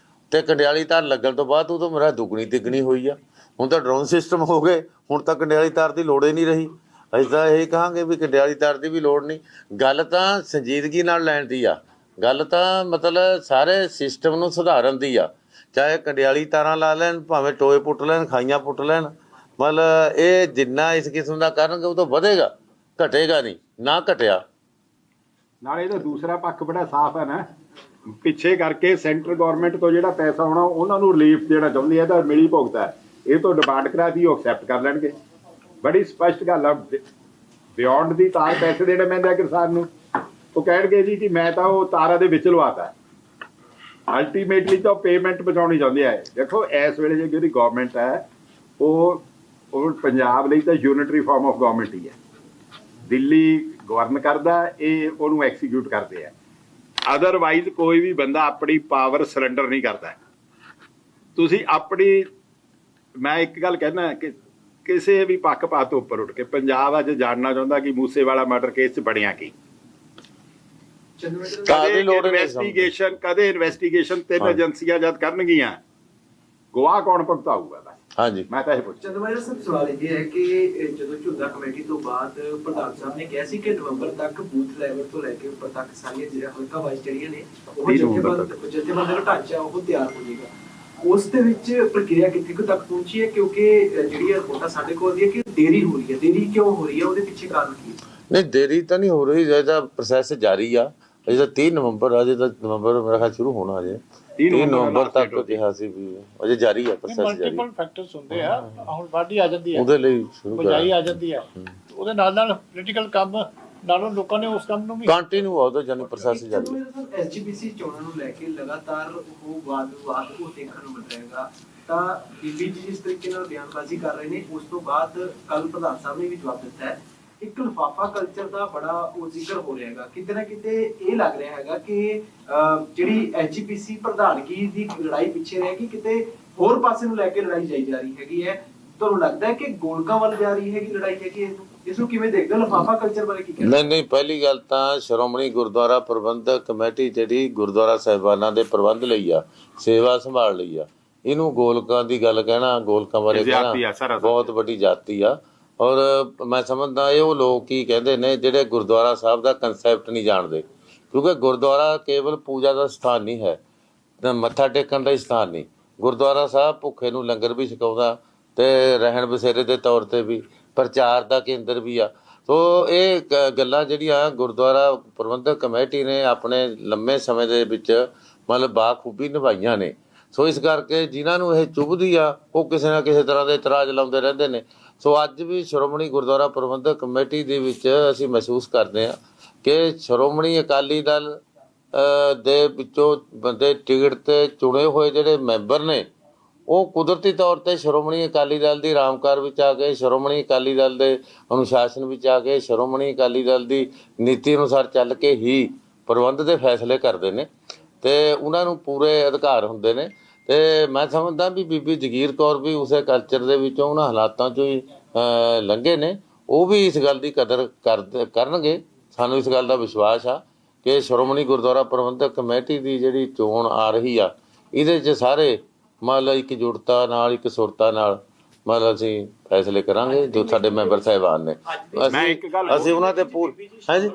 [SPEAKER 1] ਤੇ ਕੰਡਿਆਲੀ ਤਾਰ ਲੱਗਣ ਤੋਂ ਬਾਅਦ ਉਦੋਂ ਮੇਰਾ ਦੁੱਗਣੀ ਤਿੱਗਣੀ ਹੋਈ ਆ। ਹੁਣ ਤਾਂ ਡਰੋਨ ਸਿਸਟਮ ਹੋ ਗਏ, ਹੁਣ ਤਾਂ ਕੰਡਿਆਲੀ ਤਾਰ ਦੀ ਲੋੜ ਹੀ ਨਹੀਂ ਰਹੀ। ਅਸੀਂ ਤਾਂ ਇਹ ਕਹਾਂਗੇ ਵੀ ਕੰਡਿਆਲੀ ਤਾਰ ਦੀ ਵੀ ਲੋੜ ਨਹੀਂ। ਗੱਲ ਤਾਂ ਸੰਜੀਦਗੀ ਨਾਲ ਲੈਣ ਦੀ ਆ, ਗੱਲ ਤਾਂ ਮਤਲਬ ਸਾਰੇ ਸਿਸਟਮ ਨੂੰ ਸੁਧਾਰਨ ਦੀ ਆ। ਚਾਹੇ ਕੰਡਿਆਲੀ ਤਾਰਾਂ ਲਾ ਲੈਣ, ਭਾਵੇਂ ਟੋਏ ਪੁੱਟ ਲੈਣ, ਖਾਈਆਂ ਪੁੱਟ ਲੈਣ, ਮਤਲਬ ਇਹ ਜਿੰਨਾ ਇਸ ਕਿਸਮ ਦਾ ਕਰਨਗੇ ਉਹ ਤਾਂ ਵਧੇਗਾ, ਘਟੇਗਾ ਨਹੀਂ, ਨਾ ਘਟਿਆ।
[SPEAKER 2] ਨਾਲੇ ਇਹਦਾ ਦੂਸਰਾ ਪੱਖ ਬੜਾ ਸਾਫ਼ ਹੈ ਨਾ, ਪਿੱਛੇ ਕਰਕੇ ਸੈਂਟਰ ਗਵਰਨਮੈਂਟ ਤੋਂ ਜਿਹੜਾ ਪੈਸਾ ਆਉਣਾ ਉਹਨਾਂ ਨੂੰ ਰਿਲੀਫ ਦੇਣਾ ਚਾਹੁੰਦੀ ਹੈ, ਤਾਂ ਮਿਲੀ ਭੁਗਤਾ ਹੈ। ਇਹ ਤੋਂ ਡਿਮਾਂਡ ਕਰਾ ਦੀ ਉਹ ਐਕਸੈਪਟ ਕਰ ਲੈਣਗੇ। ਬੜੀ ਸਪਸ਼ਟ ਗੱਲ ਆ, ਬਿਯੋਂਡ ਦੀ ਤਾਰ ਪੈਸੇ ਦੇਣੇ ਪੈਂਦੇ ਕਿਸਾਨ ਨੂੰ। ਉਹ ਕਹਿਣਗੇ ਜੀ ਕਿ ਮੈਂ ਤਾਂ ਉਹ ਤਾਰਾਂ ਦੇ ਵਿੱਚ ਲਵਾਤਾ। ਅਲਟੀਮੇਟਲੀ ਤਾਂ ਪੇਮੈਂਟ ਬਚਾਉਣੀ ਚਾਹੁੰਦੀ ਹੈ। ਦੇਖੋ ਇਸ ਵੇਲੇ ਜਿਹੜੀ ਗਵਰਨਮੈਂਟ ਹੈ ਉਹ ਪੰਜਾਬ ਲਈ ਤਾਂ ਯੂਨਿਟਰੀ ਫਾਰਮ ਆਫ ਗਵਰਨਮੈਂਟ ਹੀ ਹੈ। ਦਿੱਲੀ ਗਵਰਨ ਕਰਦਾ, ਇਹ ਉਹਨੂੰ ਐਕਸੀਕਿਊਟ ਕਰਦੇ ਆ। ਅਦਰਵਾਈਜ਼ ਕੋਈ ਵੀ ਬੰਦਾ ਆਪਣੀ ਪਾਵਰ ਸਰੈਂਡਰ ਨਹੀਂ ਕਰਦਾ। ਤੁਸੀਂ ਆਪਣੀ, ਮੈਂ ਇੱਕ ਗੱਲ ਕਹਿਣਾ ਕਿ ਕਿਸੇ ਵੀ ਪੱਖਪਾਤ ਤੋਂ ਉੱਪਰ ਉੱਠ ਕੇ ਪੰਜਾਬ ਅੱਜ ਜਾਣਨਾ ਚਾਹੁੰਦਾ ਕਿ ਮੂਸੇਵਾਲਾ ਮਰਡਰ ਕੇਸ 'ਚ ਬਣਿਆ ਕੀ। ਕਦੇ ਇਨਵੈਸਟੀਗੇਸ਼ਨ 3 ਏਜੰਸੀਆਂ ਜਦ ਕਰਨਗੀਆਂ, ਗਵਾਹ ਕੌਣ ਭੁਗਤਾਊਗਾ? ਬਸ
[SPEAKER 1] ਹਾਂਜੀ,
[SPEAKER 2] ਮੈਂ ਤਾਂ ਇਹ ਪੁੱਛ।
[SPEAKER 6] ਚੰਦੂਮਾਜਰਾ ਸਾਹਿਬ, ਸਵਾਲ ਇਹ ਹੈ ਕਿ ਜਦੋਂ ਝੁੰਦਾ ਕਮੇਟੀ ਤੋਂ ਬਾਅਦ ਪ੍ਰਧਾਨ ਸਾਹਿਬ ਨੇ ਕਿਹਾ ਸੀ ਕਿ ਨਵੰਬਰ ਤੱਕ ਬੂਥ ਲੈਵਲ ਤੋਂ ਲੈ ਕੇ ਉੱਪਰ ਤੱਕ ਸਾਰੀਆਂ ਜਿਹੜੀਆਂ ਹਲਕਾ ਵਾਈਜ਼ ਜਿਹੜੀਆਂ ਨੇ ਉਹ ਜਥੇਬੰਦ ਦਾ ਢਾਂਚਾ ਉਹ ਤਿਆਰ ਹੋ ਜਾਏਗਾ। ਉਸ ਦੇ ਵਿੱਚ ਪ੍ਰਕਿਰਿਆ ਕਿੱਥੇ ਕੁ ਤੱਕ ਪਹੁੰਚੀ ਹੈ? ਕਿਉਂਕਿ ਜਿਹੜੀਆਂ ਰਿਪੋਰਟਾਂ ਸਾਡੇ ਕੋਲ ਆਉਂਦੀਆਂ ਕਿ ਦੇਰੀ ਹੋ ਰਹੀ ਹੈ। ਦੇਰੀ ਕਿਉਂ ਹੋ ਰਹੀ ਹੈ? ਉਹਦੇ ਪਿੱਛੇ ਕਾਰਨ ਕੀ ਹੈ?
[SPEAKER 1] ਨਹੀਂ, ਦੇਰੀ ਤਾਂ ਨਹੀਂ ਹੋ ਰਹੀ, ਇਹਦਾ ਪ੍ਰੋਸੈਸ ਜਾਰੀ ਆ। ਅਜੇ ਤਾਂ 30 ਨਵੰਬਰ, ਅਜੇ ਤਾਂ ਨਵੰਬਰ ਮੇਰਾ ਖਿਆਲ ਸ਼ੁਰੂ ਹੋਣਾ। ਅਜੇ 30 ਨਵੰਬਰ ਤੱਕ ਕਿਹਾ ਸੀ ਵੀ ਅਜੇ ਜਾਰੀ ਆ, ਪ੍ਰੋਸੈਸ ਜਾਰੀ।
[SPEAKER 3] ਮਲਟੀਪਲ ਫੈਕਟਰਸ ਹੁੰਦੇ ਆ, ਹੁਣ ਵਾਢੀ ਆ ਜਾਂਦੀ ਹੈ,
[SPEAKER 1] ਉਹਦੇ ਲਈ ਸ਼ੁਰੂ
[SPEAKER 3] ਬਜਾਈ ਆ ਜਾਂਦੀ ਹੈ, ਉਹਦੇ ਨਾਲ ਪੋਲੀਟੀਕਲ ਕੰਮ ਨਾਲੋਂ ਲੋਕਾਂ ਨੇ ਉਸ ਕੰਮ ਨੂੰ ਵੀ
[SPEAKER 1] ਕੰਟੀਨਿਊ ਆ, ਉਹਦਾ ਜਾਨੀ ਪ੍ਰੋਸੈਸ ਜਾਰੀ।
[SPEAKER 6] ਐਸਜੀਪੀਸੀ ਚੋਣਾਂ ਨੂੰ ਲੈ ਕੇ ਲਗਾਤਾਰ ਉਹ ਵਾਦ ਵਿਵਾਦ ਉਹ ਦੇਖਣ ਨੂੰ ਮਿਲ ਰਿਹਾ। ਤਾਂ ਬੀਬੀ ਜੀ ਜਿਸ ਤਰੀਕੇ ਨਾਲ ਬਿਆਨਬਾਜ਼ੀ ਕਰ ਰਹੇ ਨੇ, ਉਸ ਤੋਂ ਬਾਅਦ ਕੱਲ ਪ੍ਰਧਾਨ ਸਾਹਿਬ ਨੇ ਵੀ ਜਵਾਬ ਦਿੱਤਾ ਹੈ। ਇੱਕ ਲਿਫਾਫਾ ਕਲਚਰ ਦਾ ਬੜਾ ਉਹ ਜ਼ਿਕਰ ਹੋ ਰਿਹਾ ਹੈਗਾ। ਕਿਤੇ ਨਾ ਕਿਤੇ ਇਹ ਲੱਗ ਰਿਹਾ ਹੈਗਾ ਕਿ ਜਿਹੜੀ ਐਸਜੀਪੀਸੀ ਪ੍ਰਧਾਨਗੀ ਦੀ ਲੜਾਈ ਪਿੱਛੇ ਰਹਿ ਗਈ, ਕਿਤੇ ਹੋਰ ਪਾਸੇ ਨੂੰ ਲੈ ਕੇ ਲੜਾਈ ਜਾਈ ਜਾ ਰਹੀ ਹੈਗੀ ਹੈ। ਤੁਹਾਨੂੰ ਲੱਗਦਾ ਹੈ ਕਿ ਗੋਲਕਾਂ ਵੱਲ ਜਾ ਰਹੀ ਹੈਗੀ ਲੜਾਈ ਹੈਗੀ? ਇਸ ਨੂੰ ਕਿਵੇਂ ਦੇਖਦੇ ਹੋ? ਲਿਫਾਫਾ ਕਲਚਰ ਬਾਰੇ ਕੀ ਕਹਿੰਦੇ?
[SPEAKER 1] ਨਹੀਂ, ਪਹਿਲੀ ਗੱਲ ਤਾਂ ਸ਼੍ਰੋਮਣੀ ਗੁਰਦੁਆਰਾ ਪ੍ਰਬੰਧਕ ਕਮੇਟੀ ਜਿਹੜੀ ਗੁਰਦੁਆਰਾ ਸਾਹਿਬਾਨਾਂ ਦੇ ਪ੍ਰਬੰਧ ਲਈ ਆ, ਸੇਵਾ ਸੰਭਾਲ ਲਈ ਆ, ਇਹਨੂੰ ਗੋਲਕਾਂ ਦੀ ਗੱਲ ਕਹਿਣਾ, ਗੋਲਕਾਂ ਬਾਰੇ
[SPEAKER 2] ਜਾਤੀ ਆ
[SPEAKER 1] ਕਹਿਣਾ
[SPEAKER 2] ਸਰਾਸਰ।
[SPEAKER 1] ਬਹੁਤ ਵੱਡੀ ਜਾਤੀ ਆ। ਔਰ ਮੈਂ ਸਮਝਦਾ ਇਹ ਉਹ ਲੋਕ ਹੀ ਕਹਿੰਦੇ ਨੇ ਜਿਹੜੇ ਗੁਰਦੁਆਰਾ ਸਾਹਿਬ ਦਾ ਕੰਸੈਪਟ ਨਹੀਂ ਜਾਣਦੇ, ਕਿਉਂਕਿ ਗੁਰਦੁਆਰਾ ਕੇਵਲ ਪੂਜਾ ਦਾ ਸਥਾਨ ਨਹੀਂ ਹੈ, ਤਾਂ ਮੱਥਾ ਟੇਕਣ ਦਾ ਹੀ ਸਥਾਨ ਨਹੀਂ। ਗੁਰਦੁਆਰਾ ਸਾਹਿਬ ਭੁੱਖੇ ਨੂੰ ਲੰਗਰ ਵੀ ਛਕਾਉਂਦਾ ਤੇ ਰਹਿਣ ਬਸੇਰੇ ਦੇ ਤੌਰ ਤੇ ਵੀ ਪ੍ਰਚਾਰ ਦਾ ਕੇਂਦਰ ਵੀ ਆ। ਸੋ ਇਹ ਗੱਲਾਂ ਜਿਹੜੀਆਂ ਗੁਰਦੁਆਰਾ ਪ੍ਰਬੰਧਕ ਕਮੇਟੀ ਨੇ ਆਪਣੇ ਲੰਮੇ ਸਮੇਂ ਦੇ ਵਿੱਚ ਮਤਲਬ ਬਾਖੂਬੀ ਨਿਭਾਈਆਂ ਨੇ। ਸੋ ਇਸ ਕਰਕੇ ਜਿਨ੍ਹਾਂ ਨੂੰ ਇਹ ਚੁੱਭਦੀ ਆ ਉਹ ਕਿਸੇ ਨਾ ਕਿਸੇ ਤਰ੍ਹਾਂ ਦੇ ਇਤਰਾਜ਼ ਲਾਉਂਦੇ ਰਹਿੰਦੇ ਨੇ। ਸੋ ਅੱਜ ਵੀ ਸ਼੍ਰੋਮਣੀ ਗੁਰਦੁਆਰਾ ਪ੍ਰਬੰਧਕ ਕਮੇਟੀ ਦੇ ਵਿੱਚ ਅਸੀਂ ਮਹਿਸੂਸ ਕਰਦੇ ਹਾਂ ਕਿ ਸ਼੍ਰੋਮਣੀ ਅਕਾਲੀ ਦਲ ਦੇ ਵਿੱਚੋਂ ਬੰਦੇ ਟਿਕਟ ਤੇ ਚੁਣੇ ਹੋਏ ਜਿਹੜੇ ਮੈਂਬਰ ਨੇ ਉਹ ਕੁਦਰਤੀ ਤੌਰ ਤੇ ਸ਼੍ਰੋਮਣੀ ਅਕਾਲੀ ਦਲ ਦੀ ਰਾਮਕਾਰ ਵਿੱਚ ਆ ਕੇ, ਸ਼੍ਰੋਮਣੀ ਅਕਾਲੀ ਦਲ ਦੇ ਅਨੁਸ਼ਾਸਨ ਵਿੱਚ ਆ ਕੇ, ਸ਼੍ਰੋਮਣੀ ਅਕਾਲੀ ਦਲ ਦੀ ਨੀਤੀ ਅਨੁਸਾਰ ਚੱਲ ਕੇ ਹੀ ਪ੍ਰਬੰਧ ਦੇ ਫੈਸਲੇ ਕਰਦੇ ਨੇ ਤੇ ਉਹਨਾਂ ਨੂੰ ਪੂਰੇ ਅਧਿਕਾਰ ਹੁੰਦੇ ਨੇ। ਤੇ ਮੈਂ ਸਮਝਦਾ ਵੀ ਬੀਬੀ ਜਗੀਰ ਕੌਰ ਵੀ ਉਸੇ ਕਲਚਰ ਦੇ ਵਿੱਚੋਂ, ਉਹਨਾਂ ਹਾਲਾਤਾਂ ਚੋਂ ਹੀ ਲੰਘੇ ਨੇ। ਉਹ ਵੀ ਇਸ ਗੱਲ ਦੀ ਕਦਰ ਕਰਨਗੇ। ਸਾਨੂੰ ਇਸ ਗੱਲ ਦਾ ਵਿਸ਼ਵਾਸ ਆ ਕਿ ਸ਼੍ਰੋਮਣੀ ਗੁਰਦੁਆਰਾ ਪ੍ਰਬੰਧਕ ਕਮੇਟੀ ਦੀ ਜਿਹੜੀ ਚੋਣ ਆ ਰਹੀ ਆ ਇਹਦੇ 'ਚ ਸਾਰੇ ਮਤਲਬ ਇਕਜੁੱਟਤਾ ਨਾਲ, ਇੱਕ ਸੁਰਤਾ ਨਾਲ ਮਤਲਬ ਅਸੀਂ ਫੈਸਲੇ ਕਰਾਂਗੇ ਜੋ ਸਾਡੇ ਮੈਂਬਰ ਸਾਹਿਬਾਨ ਨੇ। ਅਸੀਂ ਉਹਨਾਂ ਤੇ ਹਾਂਜੀ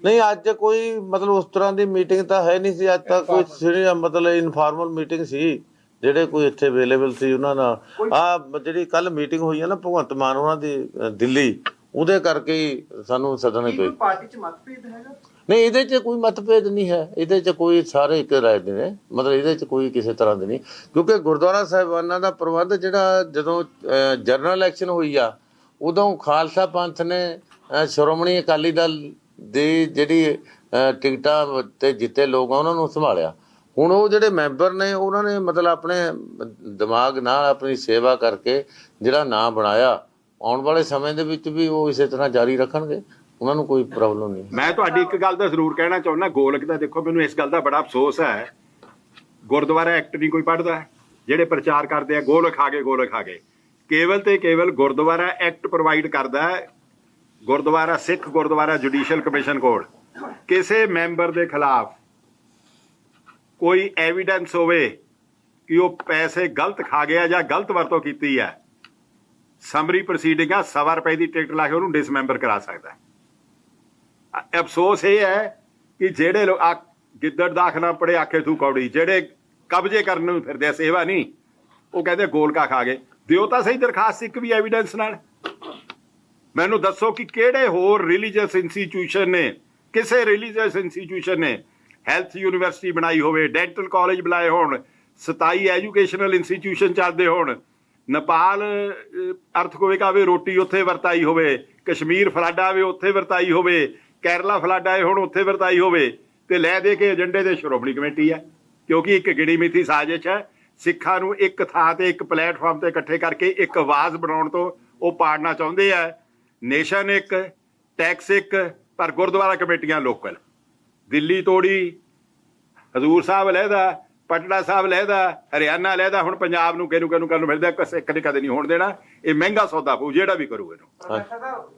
[SPEAKER 1] ਨਹੀਂ, ਅੱਜ ਕੋਈ ਮਤਲਬ ਉਸ ਤਰ੍ਹਾਂ ਦੀ ਮੀਟਿੰਗ ਤਾਂ ਹੈ ਨਹੀਂ ਸੀ। ਅੱਜ ਤੱਕ ਕੋਈ ਮਤਲਬ ਇਨਫਾਰਮਲ ਮੀਟਿੰਗ ਸੀ, ਜਿਹੜੇ ਕੋਈ ਇੱਥੇ ਅਵੇਲੇਬਲ ਸੀ ਉਹਨਾਂ ਨਾਲ। ਆਹ ਜਿਹੜੀ ਕੱਲ ਮੀਟਿੰਗ ਹੋਈ ਹੈ ਨਾ ਭਗਵੰਤ ਮਾਨ ਉਹਨਾਂ ਦੀ ਦਿੱਲੀ, ਉਹਦੇ ਕਰਕੇ ਹੀ ਸਾਨੂੰ ਸੱਦਣੇ ਪਏ।
[SPEAKER 6] ਪਾਰਟੀ 'ਚ ਮਤਭੇਦ ਹੈਗਾ?
[SPEAKER 1] ਨਹੀਂ, ਇਹਦੇ 'ਚ ਕੋਈ ਮਤਭੇਦ ਨਹੀਂ ਹੈ। ਇਹਦੇ 'ਚ ਕੋਈ ਸਾਰੇ ਇੱਕ ਰਾਏ ਦੇ ਨੇ, ਮਤਲਬ ਇਹਦੇ 'ਚ ਕੋਈ ਕਿਸੇ ਤਰ੍ਹਾਂ ਦੀ ਨਹੀਂ। ਕਿਉਂਕਿ ਗੁਰਦੁਆਰਾ ਸਾਹਿਬਾਨਾਂ ਦਾ ਪ੍ਰਬੰਧ ਜਿਹੜਾ ਜਦੋਂ ਜਨਰਲ ਇਲੈਕਸ਼ਨ ਹੋਈ ਆ ਉਦੋਂ ਖਾਲਸਾ ਪੰਥ ਨੇ ਸ਼੍ਰੋਮਣੀ ਅਕਾਲੀ ਦਲ ਦੀ ਜਿਹੜੀ ਟਿਕਟਾਂ ਤੇ ਜਿੱਤੇ ਲੋਕ ਆ ਉਹਨਾਂ ਨੂੰ ਸੰਭਾਲਿਆ। ਹੁਣ ਉਹ ਜਿਹੜੇ ਮੈਂਬਰ ਨੇ ਉਹਨਾਂ ਨੇ ਮਤਲਬ ਆਪਣੇ ਦਿਮਾਗ ਨਾਲ ਆਪਣੀ ਸੇਵਾ ਕਰਕੇ ਜਿਹੜਾ ਨਾਂ ਬਣਾਇਆ, ਆਉਣ ਵਾਲੇ ਸਮੇਂ ਦੇ ਵਿੱਚ ਵੀ ਉਹ ਇਸੇ ਤਰ੍ਹਾਂ ਜਾਰੀ ਰੱਖਣਗੇ, ਉਹਨਾਂ ਨੂੰ ਕੋਈ ਪ੍ਰੋਬਲਮ ਨਹੀਂ।
[SPEAKER 2] ਮੈਂ ਤੁਹਾਡੀ ਇੱਕ ਗੱਲ ਦਾ ਜ਼ਰੂਰ ਕਹਿਣਾ ਚਾਹੁੰਦਾ, ਗੋਲਕ ਦਾ ਦੇਖੋ, ਮੈਨੂੰ ਇਸ ਗੱਲ ਦਾ ਬੜਾ ਅਫਸੋਸ ਹੈ, ਗੁਰਦੁਆਰਾ ਐਕਟ ਨਹੀਂ ਕੋਈ ਪੜ੍ਹਦਾ। ਜਿਹੜੇ ਪ੍ਰਚਾਰ ਕਰਦੇ ਆ ਗੋਲਕ ਆ ਗਏ, ਗੋਲਕ ਆ ਗਏ, ਕੇਵਲ ਤੇ ਕੇਵਲ ਗੁਰਦੁਆਰਾ ਐਕਟ ਪ੍ਰੋਵਾਈਡ ਕਰਦਾ ਹੈ। ਗੁਰਦੁਆਰਾ ਸਿੱਖ ਗੁਰਦੁਆਰਾ ਜੁਡੀਸ਼ੀਅਲ ਕਮਿਸ਼ਨ ਕੋਡ ਕਿਸੇ ਮੈਂਬਰ ਦੇ ਖਿਲਾਫ ਕੋਈ ਐਵੀਡੈਂਸ ਹੋਵੇ ਕਿ ਉਹ ਪੈਸੇ ਗਲਤ ਖਾ ਗਿਆ ਜਾਂ ਗਲਤ ਵਰਤੋਂ ਕੀਤੀ ਹੈ, ਸਮਰੀ ਪ੍ਰੋਸੀਡਿੰਗ ਆ, 100 ਰੁਪਏ ਦੀ ਟਿਕਟ ਲਾ ਕੇ ਉਹਨੂੰ ਡਿਸਮੈਂਬਰ ਕਰਾ ਸਕਦਾ। ਅਫਸੋਸ ਇਹ ਹੈ ਕਿ ਜਿਹੜੇ ਲੋਕ ਗਿੱਦੜ ਦਾਖ ਨਾ ਪੜੇ ਆਖੇ ਤੂੰ ਕੌੜੀ, ਜਿਹੜੇ ਕਬਜ਼ੇ ਕਰਨ ਨੂੰ ਫਿਰਦੇ ਆ, ਸੇਵਾ ਨਹੀਂ, ਉਹ ਕਹਿੰਦੇ ਗੋਲਕਾ ਖਾ ਗਏ। ਦਿਓ ਤਾਂ ਸਹੀ ਦਰਖਾਸਤ ਇੱਕ ਵੀ ਐਵੀਡੈਂਸ ਨਾਲ। ਮੈਨੂੰ ਦੱਸੋ ਕਿ ਕਿਹੜੇ ਹੋਰ ਰਿਲੀਜੀਅਸ ਇੰਸਟੀਚਿਊਸ਼ਨ ਨੇ, ਕਿਸੇ ਰਿਲੀਜੀਅਸ ਇੰਸਟੀਚਿਊਸ਼ਨ ਨੇ ਹੈਲਥ ਯੂਨੀਵਰਸਿਟੀ ਬਣਾਈ ਹੋਵੇ, ਡੈਂਟਲ ਕਾਲਜ ਬਣਾਏ ਹੋਣ, 27 ਐਜੂਕੇਸ਼ਨਲ ਇੰਸਟੀਚਿਊਸ਼ਨ ਚੱਲਦੇ ਹੋਣ, ਨੇਪਾਲ ਅਰਥਕੁਵੇਕ ਆਵੇ ਰੋਟੀ ਉੱਥੇ ਵਰਤਾਈ ਹੋਵੇ, ਕਸ਼ਮੀਰ ਫਲੱਡ ਆਵੇ ਉੱਥੇ ਵਰਤਾਈ ਹੋਵੇ, ਕੇਰਲਾ ਫਲੱਡ ਆਏ ਹੁਣ ਉੱਥੇ ਵਰਤਾਈ ਹੋਵੇ, ਤੇ ਲੈ ਦੇ ਕੇ ਏਜੰਡੇ ਦੇ ਸ਼੍ਰੋਮਣੀ ਕਮੇਟੀ ਹੈ। ਕਿਉਂਕਿ ਇੱਕ ਗਿਣੀ ਮਿੱਥੀ ਸਾਜ਼ਿਸ਼ ਹੈ ਸਿੱਖਾਂ ਨੂੰ ਇੱਕ ਥਾਂ ਤੇ ਇੱਕ ਪਲੇਟਫਾਰਮ ਤੇ ਇਕੱਠੇ ਕਰਕੇ ਇੱਕ ਆਵਾਜ਼ ਬਣਾਉਣ ਤੋਂ ਉਹ ਪਾੜਨਾ ਚਾਹੁੰਦੇ ਆ। ਨੇਸ਼ਨ ਇੱਕ, ਟੈਕਸ ਇੱਕ, ਪਰ ਗੁਰਦੁਆਰਾ ਕਮੇਟੀਆਂ ਲੋਕਲ। ਦਿੱਲੀ ਤੋੜੀ, ਹਜ਼ੂਰ ਸਾਹਿਬ ਲਹਿਦਾ, ਪਟਨਾ ਸਾਹਿਬ ਲਹਿਦਾ, ਹਰਿਆਣਾ ਲਹਿਦਾ, ਹੁਣ ਪੰਜਾਬ ਨੂੰ ਕਿਹਨੂੰ ਮਿਲਦਾ, ਸਿੱਖ ਨੇ ਕਦੇ ਨਹੀਂ ਹੋਣ ਦੇਣਾ। ਇਹ ਮਹਿੰਗਾ ਸੌਦਾ ਪਊ ਜਿਹੜਾ ਵੀ ਕਰੂ ਇਹਨੂੰ।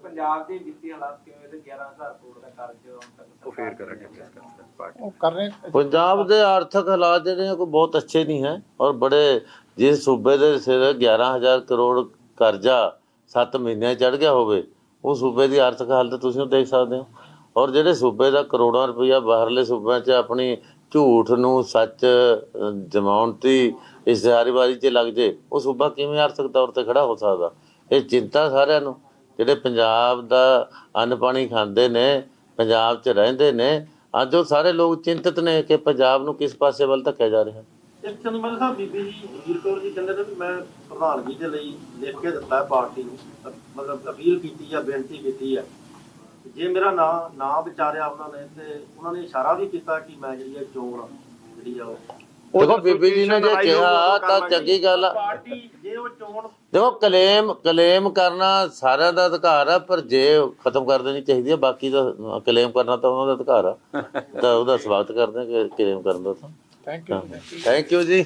[SPEAKER 6] ਪੰਜਾਬ ਦੇ ਵਿੱਤੀ ਹਾਲਾਤ ਕਿਵੇਂ ਤੇ 11,000 ਕਰੋੜ ਦਾ ਕਰਜ਼ ਹੁਣ ਤੱਕ
[SPEAKER 2] ਉਹ ਫੇਰ ਕਰਾਂਗੇ
[SPEAKER 3] ਉਹ ਕਰ ਰਹੇ।
[SPEAKER 1] ਪੰਜਾਬ ਦੇ ਆਰਥਿਕ ਹਾਲਾਤ ਜਿਹੜੇ ਆ ਕੋਈ ਬਹੁਤ ਅੱਛੇ ਨਹੀਂ ਹੈ। ਔਰ ਬੜੇ ਜਿਸ ਸੂਬੇ ਦੇ ਸਿਰ 11,000 ਕਰੋੜ ਕਰਜ਼ਾ 7 ਮਹੀਨਿਆਂ ਚੜ੍ਹ ਗਿਆ ਹੋਵੇ, ਉਹ ਸੂਬੇ ਦੀ ਆਰਥਿਕ ਹਾਲਤ ਤੁਸੀਂ ਦੇਖ ਸਕਦੇ ਹੋ। ਔਰ ਜਿਹੜੇ ਸੂਬੇ ਦਾ ਕਰੋੜਾਂ ਰੁਪਈਆ ਬਾਹਰਲੇ ਸੂਬਿਆਂ 'ਚ ਆਪਣੀ ਝੂਠ ਨੂੰ ਸੱਚ ਜਮਾਉਣ ਦੀ ਇਸ਼ਤਿਹਾਰਬਾਜ਼ੀ 'ਚ ਲੱਗ ਜੇ, ਉਹ ਸੂਬਾ ਕਿਵੇਂ ਆਰਥਿਕ ਤੌਰ 'ਤੇ ਖੜਾ ਹੋ ਸਕਦਾ? ਇਹ ਚਿੰਤਾ ਸਾਰਿਆਂ ਨੂੰ, ਜਿਹੜੇ ਪੰਜਾਬ ਦਾ ਅੰਨ ਪਾਣੀ ਖਾਂਦੇ ਨੇ, ਪੰਜਾਬ 'ਚ ਰਹਿੰਦੇ ਨੇ, ਅੱਜ ਉਹ ਸਾਰੇ ਲੋਕ ਚਿੰਤਤ ਨੇ ਕਿ ਪੰਜਾਬ ਨੂੰ ਕਿਸ ਪਾਸੇ ਵੱਲ ਧੱਕਿਆ ਜਾ ਰਿਹਾ।
[SPEAKER 4] ਇੱਕ ਚੰਦਮਲ ਸਾਹਿਬ, ਬੀਬੀ ਜੀ ਜਗੀਰ ਕੌਰ ਜੀ ਕਹਿੰਦੇ ਨੇ ਵੀ ਮੈਂ ਪ੍ਰਧਾਨਗੀ ਦੇ ਲਈ ਲਿਖ ਕੇ ਦਿੱਤਾ ਹੈ ਪਾਰਟੀ ਨੂੰ, ਮਤਲਬ ਅਪੀਲ ਕੀਤੀ ਜਾਂ ਬੇਨਤੀ ਕੀਤੀ ਹੈ, ਜੇ ਮੇਰਾ ਨਾਂ ਵਿਚਾਰਿਆ ਉਹਨਾਂ ਨੇ, ਤੇ ਉਹਨਾਂ ਨੇ ਇਸ਼ਾਰਾ ਵੀ ਕੀਤਾ ਕਿ ਮੈਂ ਜਿਹੜੀ ਹੈ ਚੋਣ ਜਿਹੜੀ ਆ
[SPEAKER 1] ਦੇਖੋ ਬੀਬੀ ਜੀ ਨੇ ਜੇ ਕਿਹਾ ਤਾਂ ਚੰਗੀ ਗੱਲ ਆ।
[SPEAKER 4] ਪਾਰਟੀ ਜੇ ਉਹ ਚੋਣ
[SPEAKER 1] ਦੇਖੋ ਕਲੇਮ ਕਰਨਾ ਸਾਰਿਆਂ ਦਾ ਅਧਿਕਾਰ ਆ, ਪਰ ਜੇ ਖਤਮ ਕਰ ਦੇਣੀ ਚਾਹੀਦੀ ਹੈ। ਬਾਕੀ ਦਾ ਕਲੇਮ ਕਰਨਾ ਤਾਂ ਉਹਨਾਂ ਦਾ ਅਧਿਕਾਰ ਆ, ਤਾਂ ਉਹਦਾ ਸਵਾਗਤ ਕਰਦੇ ਹਾਂ ਕਿ ਕਲੇਮ ਕਰਨ ਦਾ। ਤਾਂ
[SPEAKER 3] ਥੈਂਕ ਯੂ।
[SPEAKER 1] ਥੈਂਕ ਯੂ ਜੀ।